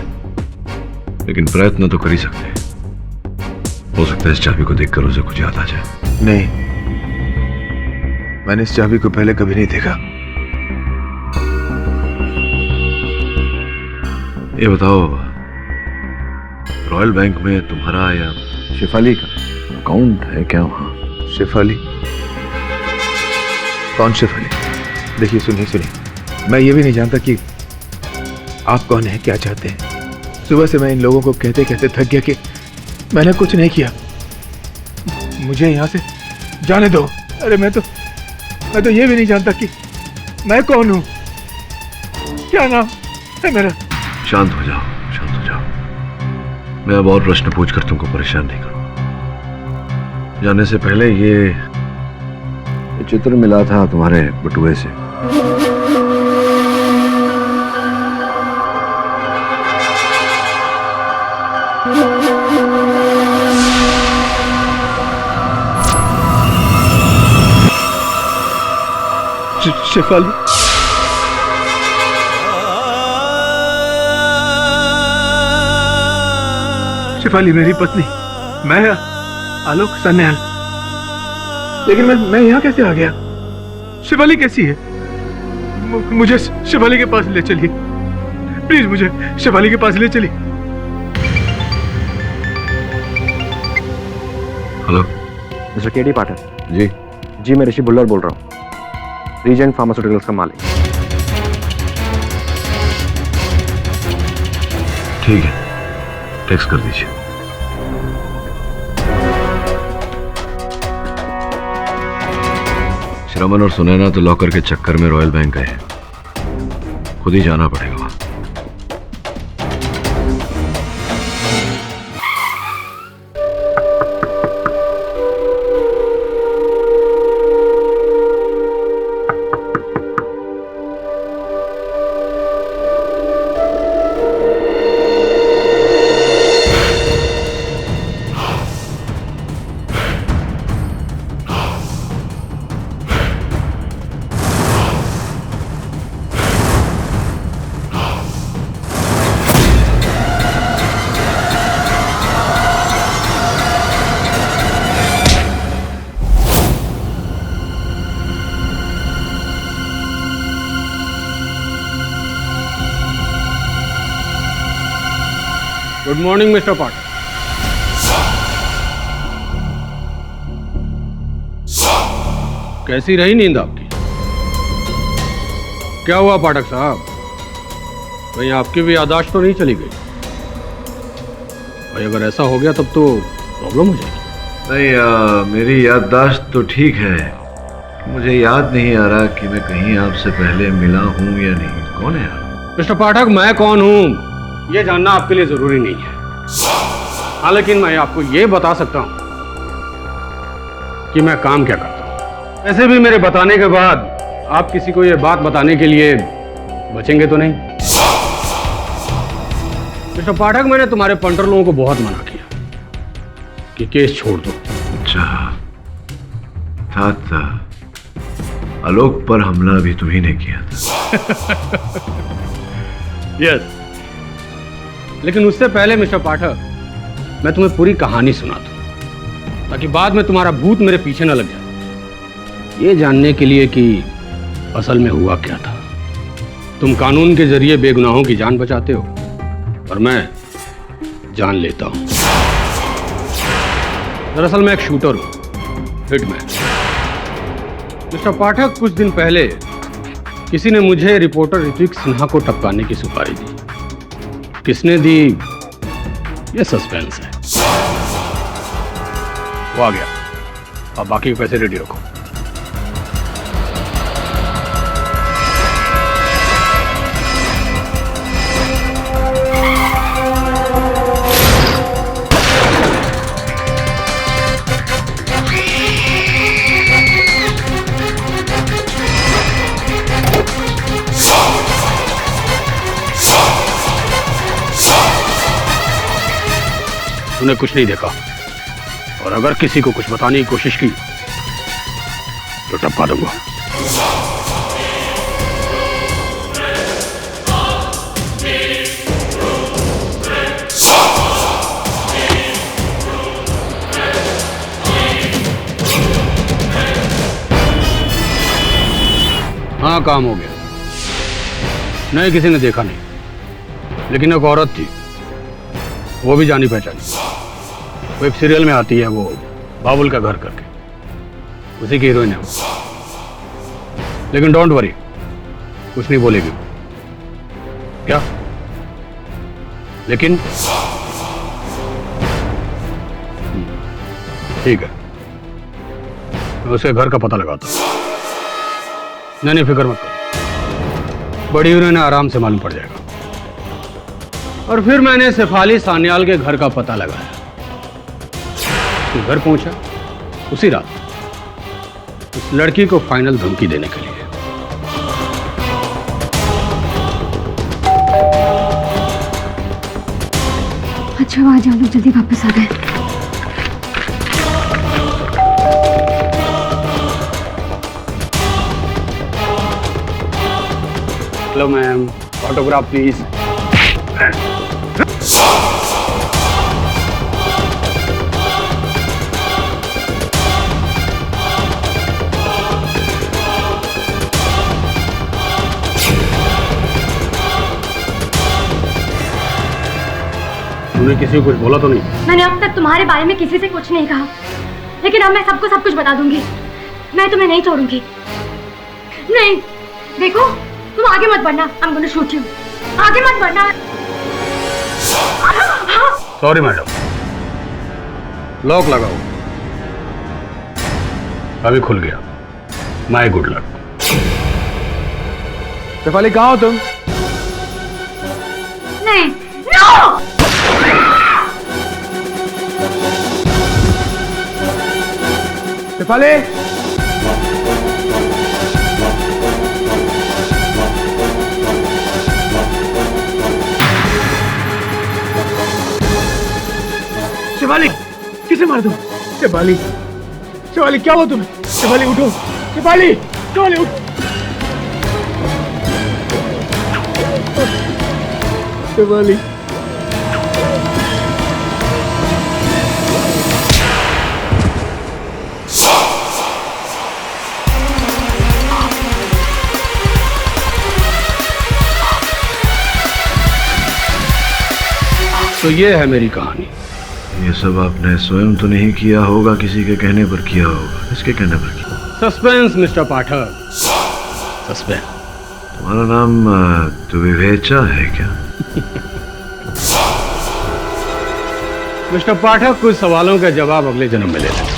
लेकिन प्रयत्न तो कर ही सकते हैं। हो सकता है इस चाबी को देखकर उसे कुछ याद आ जाए। नहीं, मैंने इस चाबी को पहले कभी नहीं देखा। ये बताओ, रॉयल बैंक में तुम्हारा या शेफाली का अकाउंट है क्या वहां? शेफाली? कौन शेफाली? देखिए, सुनिए, मैं ये भी नहीं जानता कि आप कौन हैं, क्या चाहते हैं। सुबह से मैं इन लोगों को कहते कहते थक गया कि मैंने कुछ नहीं किया, मुझे यहाँ से जाने दो। अरे मैं तो ये भी नहीं जानता कि मैं कौन हूँ, क्या नाम है मेरा। शांत हो जाओ, शांत हो जाओ। मैं अब और प्रश्न पूछकर तुमको परेशान नहीं करूँगा। जाने से पहले ये चित्र मिला था तुम्हारे बटुए से। शेफाली, शेफाली मेरी पत्नी, मैं आलोक सन्याल। लेकिन मैं यहाँ कैसे आ गया? शेफाली कैसी है? मुझे शेफाली के पास ले चलिए प्लीज, मुझे शेफाली के पास ले चलिए। हेलो मिस्टर केडी पाठक। जी मैं ऋषि बुल्लर बोल रहा हूँ, रीजेंट फार्मास्यूटिकल्स का मालिक। ठीक है, टेक्स्ट कर दीजिए। श्रमन और सुनैना तो लॉकर के चक्कर में रॉयल बैंक गए हैं, खुद ही जाना पड़ेगा वहां। गुड मॉर्निंग मिस्टर पाठक। कैसी रही नींद आपकी? क्या हुआ पाठक साहब, कहीं आपकी भी याददाश्त तो नहीं चली गई? भाई अगर ऐसा हो गया तब तो प्रॉब्लम हो जाएगी। नहीं, मेरी याददाश्त तो ठीक है, मुझे याद नहीं आ रहा कि मैं कहीं आपसे पहले मिला हूं या नहीं। कौन है आप? मिस्टर पाठक, मैं कौन हूं ये जानना आपके लिए जरूरी नहीं है। हाँ, लेकिन मैं आपको ये बता सकता हूं कि मैं काम क्या करता हूं। वैसे भी मेरे बताने के बाद आप किसी को ये बात बताने के लिए बचेंगे तो नहीं। मिस्टर पाठक, मैंने तुम्हारे पंटर लोगों को बहुत मना किया कि केस छोड़ दो। अच्छा, था आलोक पर हमला भी तुम्ही ने किया था। यस, लेकिन उससे पहले मिस्टर पाठक, मैं तुम्हें पूरी कहानी सुना दूं ताकि बाद में तुम्हारा भूत मेरे पीछे न लग जाए। ये जानने के लिए कि असल में हुआ क्या था। तुम कानून के जरिए बेगुनाहों की जान बचाते हो और मैं जान लेता हूं। दरअसल मैं एक शूटर हूं, हिटमैन। मिस्टर पाठक, कुछ दिन पहले किसी ने मुझे रिपोर्टर ऋत्विक सिन्हा को टपकाने की सुपारी दी। किसने दी ये सस्पेंस है। वो आ गया, अब बाकी के पैसे रेडी रखो। तूने कुछ नहीं देखा, और अगर किसी को कुछ बताने की कोशिश की तो टपका दूंगा। हाँ, काम हो गया। नहीं, किसी ने देखा नहीं, लेकिन एक औरत थी, वो भी जानी पहचानी। वो एक सीरियल में आती है, वो बाबुल का घर करके, उसी की हीरोइन है वो। लेकिन डोंट वरी, कुछ नहीं बोलेगी क्या? लेकिन ठीक है, मैं उसके घर का पता लगाता हूं। नहीं, फिक्र मत करो, बड़ी हीरोइन आराम से मालूम पड़ जाएगा। और फिर मैंने शेफाली सान्याल के घर का पता लगाया। घर पहुंचा उसी रात उस लड़की को फाइनल धमकी देने के लिए। अच्छा, आज हम लोग जल्दी वापस आ गए। Hello ma'am, autograph please. तुमने किसी को कुछ बोला तो नहीं? मैंने अब तक तुम्हारे बारे में किसी से कुछ नहीं कहा, लेकिन अब मैं सबको सब कुछ बता दूंगी। मैं तुम्हें नहीं छोड़ूंगी। नहीं, देखो तुम आगे मत बढ़ना। I'm going to shoot you. आगे मत बढ़ना। सॉरी मैडम, लॉक लगाओ। अभी खुल गया। My good luck. शेफाली कहाँ हो तुम? नहीं, नो! शेफाली, शेफाली, किसे मार दूं? शेफाली, शेफाली क्या हुआ तुम्हें? शेफाली उठो, शेफाली, शेफाली उठ। शेफाली, तो ये है मेरी कहानी। ये सब आपने स्वयं तो नहीं किया होगा, किसी के कहने पर किया होगा। किसके कहने पर किया? सस्पेंस मिस्टर पाठक, सस्पेंस। तुम्हारा नाम द्विवेचा है क्या? मिस्टर पाठक, कुछ सवालों का जवाब अगले जन्म में ले लेना,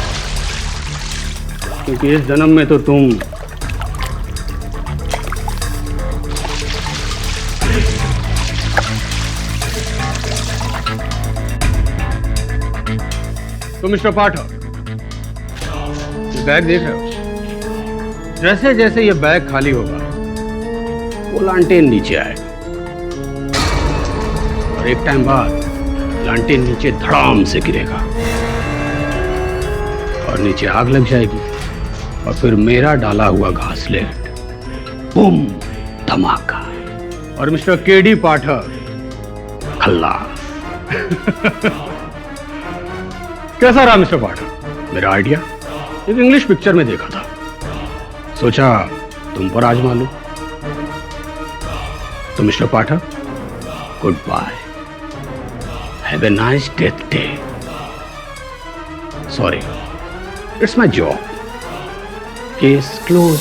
क्योंकि इस जन्म में तो तुम मिस्टर पाठक, ये बैग देख रहे हो? जैसे जैसे ये बैग खाली होगा वो लांटेन नीचे आएगा, और एक टाइम बाद लांटेन नीचे धड़ाम से गिरेगा और नीचे आग लग जाएगी, और फिर मेरा डाला हुआ घासलेट बूम धमाका, और मिस्टर केडी पाठक खल्लास। कैसा रहा मिस्टर पाठक मेरा आइडिया? एक इंग्लिश पिक्चर में देखा था, सोचा तुम पर आजमा लूं। तो mister Pathak, good bye, have a nice death day. Sorry, it's my job. Case close.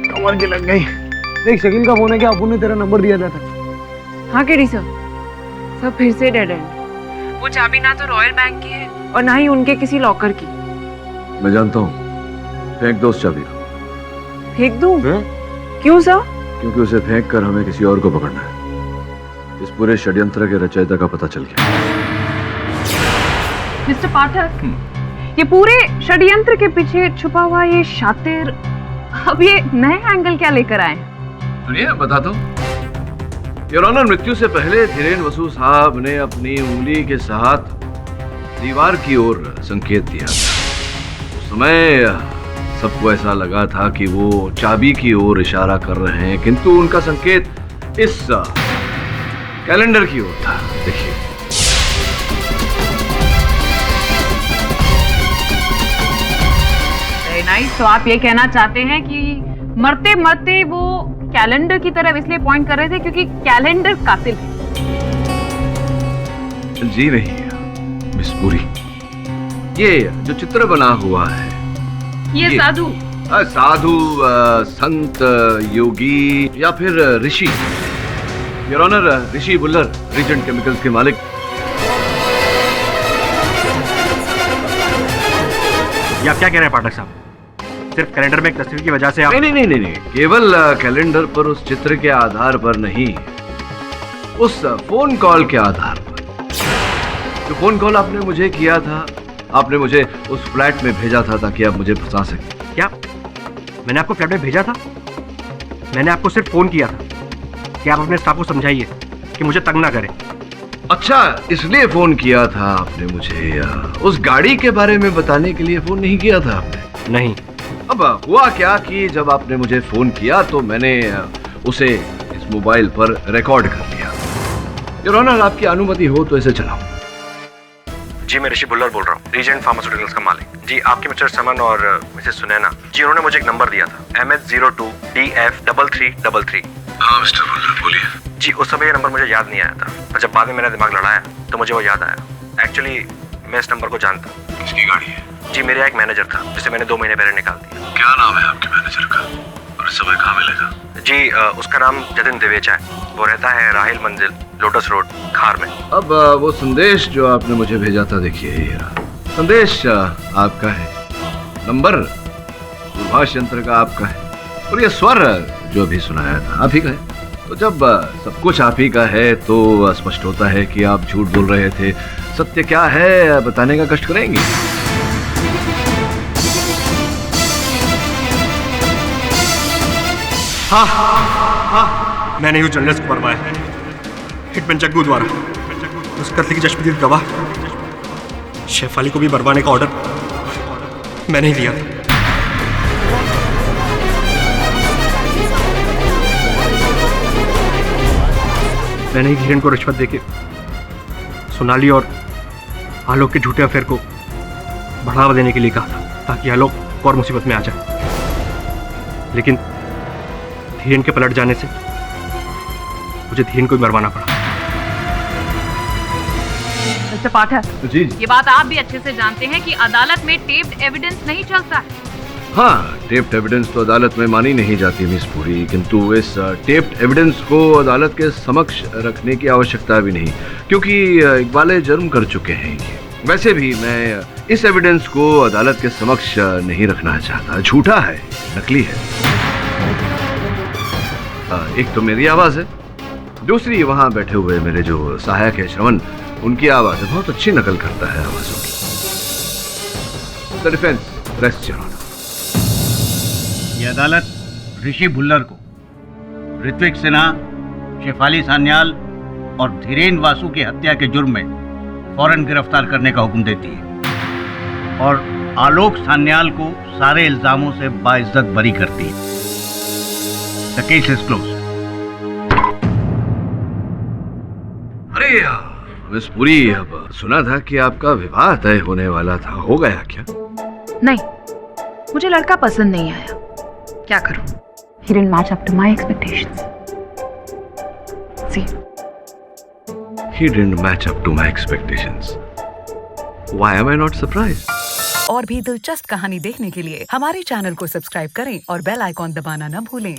कमर की लग गई। देख शकील का फोन है क्या? अपुन ने तेरा नंबर दिया था। हाँ केडी सर, सब फिर से डेड एंड। वो चाबी ना तो रॉयल बैंक की है और ना ही उनके किसी लॉकर की। मैं जानता हूँ, फेंक दो उस चाबी को। फेंक दूं? क्यों सर? क्योंकि उसे फेंक कर हमें किसी और को पकड़ना है। इस पूरे षड्यंत्र के रचयिता का पता चल गया। मिस्टर पाठक, ये पूरे षड्यंत्र के पीछे छुपा हुआ ये शातिर अब ये नए एंगल क्या लेकर आए? सुनिए बता दो योर ऑनर, मृत्यु से पहले धीरेन वसु साहब ने अपनी उंगली के साथ दीवार की ओर संकेत दिया था। उस समय सबको ऐसा लगा था कि वो चाबी की ओर इशारा कर रहे हैं, किंतु उनका संकेत इस कैलेंडर की ओर था। देखिए नाइस। तो आप ये कहना चाहते हैं कि मरते मरते वो कैलेंडर की तरफ इसलिए पॉइंट कर रहे थे क्योंकि कैलेंडर कातिल है? जी नहीं मिस पुरी, ये जो चित्र बना हुआ है ये साधु साधु संत योगी या फिर ऋषि, your honour Rishi Bhullar, regent chemicals के मालिक। ये आप क्या कह रहे हैं पाठक साहब? सिर्फ कैलेंडर में एक तस्वीर की वजह से आप... नहीं, केवल कैलेंडर पर उस चित्र के आधार पर नहीं, उस फोन कॉल के आधार पर। जो फोन कॉल आपने मुझे किया था, आपने मुझे उस फ्लैट में भेजा था ताकि आप मुझे फंसा सकें। क्या मैंने आपको फ्लैट में भेजा था? मैंने आपको सिर्फ फोन किया था कि आप अपने स्टाफ को समझाइए कि मुझे तंग ना करें। अच्छा, इसलिए फोन किया था आपने मुझे? उस गाड़ी के बारे में बताने के लिए फोन नहीं किया था आपने? नहीं। अब हुआ क्या कि जब आपने मुझे फोन किया तो मैंने उसे इस मोबाइल पर रिकॉर्ड कर लिया। योर ऑनर, आपकी अनुमति हो तो इसे चलाऊं। जी मैं ऋषि बुल्लर बोल रहा हूँ, रीजेंट फार्मास्यूटिकल्स का मालिक। जी आपके मिस्टर समन और मिसेस सुनैना जी, उन्होंने मुझे एक नंबर दिया था MH02DF3333। हाँ मिस्टर बुल्लर बोलिए। जी उस समय ये नंबर मुझे याद नहीं आया था, और जब बाद में मेरा दिमाग लड़ाया तो मुझे वो याद आया। एक्चुअली मैं इस नंबर को जानता हूँ। किसकी गाड़ी है? जी मेरा एक मैनेजर था जिसे मैंने 2 महीने पहले निकाल दिया। क्या नाम है आपके मैनेजर का और इस समय कहाँ मिलेगा? जी उसका नाम जतिन दिवेचा है। वो रहता है राहिल मंजिल, लोटस रोड, खार में। अब वो संदेश जो आपने मुझे भेजा था, देखिए ये संदेश आपका है, नंबर दूरभाष यंत्र का आपका है, और ये स्वर जो भी सुनाया था आप ही का है। तो जब सब कुछ आप ही का है तो स्पष्ट होता है कि आप झूठ बोल रहे थे। सत्य क्या है बताने का कष्ट करेंगे? हाँ, मैंने ही जर्नलिस्ट को मरवाया है, हिटमैन जग्गू द्वारा। उस कत्ल की चश्मदीद गवाह शेफाली को भी मरवाने का ऑर्डर मैंने ही दिया था। मैंने ही धीरेन को रिश्वत देके सोनाली और आलोक के झूठे अफेयर को बढ़ावा देने के लिए कहा था ताकि आलोक और मुसीबत में आ जाए, लेकिन धीरेन के पलट जाने से मुझे धीरेन को भी मरवाना पड़ा। मिस्टर पाठक जी, ये बात आप भी अच्छे से जानते हैं कि अदालत में टेप्ड एविडेंस नहीं चलता है। हाँ, टेप्ड एविडेंस तो अदालत में मानी नहीं जाती मिस पुरी, किंतु इस टेप्ड एविडेंस को अदालत के समक्ष रखने की आवश्यकता भी नहीं, क्योंकि इकबाल जुर्म कर चुके हैं ये। वैसे भी मैं इस एविडेंस को अदालत के समक्ष नहीं रखना चाहता, झूठा है, नकली है। एक तो मेरी आवाज है, दूसरी वहां बैठे हुए मेरे जो सहायक है श्रवण, उनकी आवाज है, बहुत अच्छी नकल करता है आवाजों की। The defence rest your honour. ये अदालत ऋषि भुल्लर को ऋत्विक सिन्हा, शेफाली सान्याल और धीरेन वासु की हत्या के जुर्म में फौरन गिरफ्तार करने का हुक्म देती है और आलोक सान्याल को सारे इल्जामों से बाइज्जत बरी करती है। The case is close. अरे मिस पुरी, अब सुना था कि आपका विवाह तय होने वाला था, हो गया क्या? नहीं, मुझे लड़का पसंद नहीं आया, क्या करूं? He didn't match up to my expectations. See? He didn't match up to my expectations. Why am I not surprised? और भी दिलचस्प कहानी देखने के लिए हमारे चैनल को सब्सक्राइब करें और बेल आइकॉन दबाना न भूलें।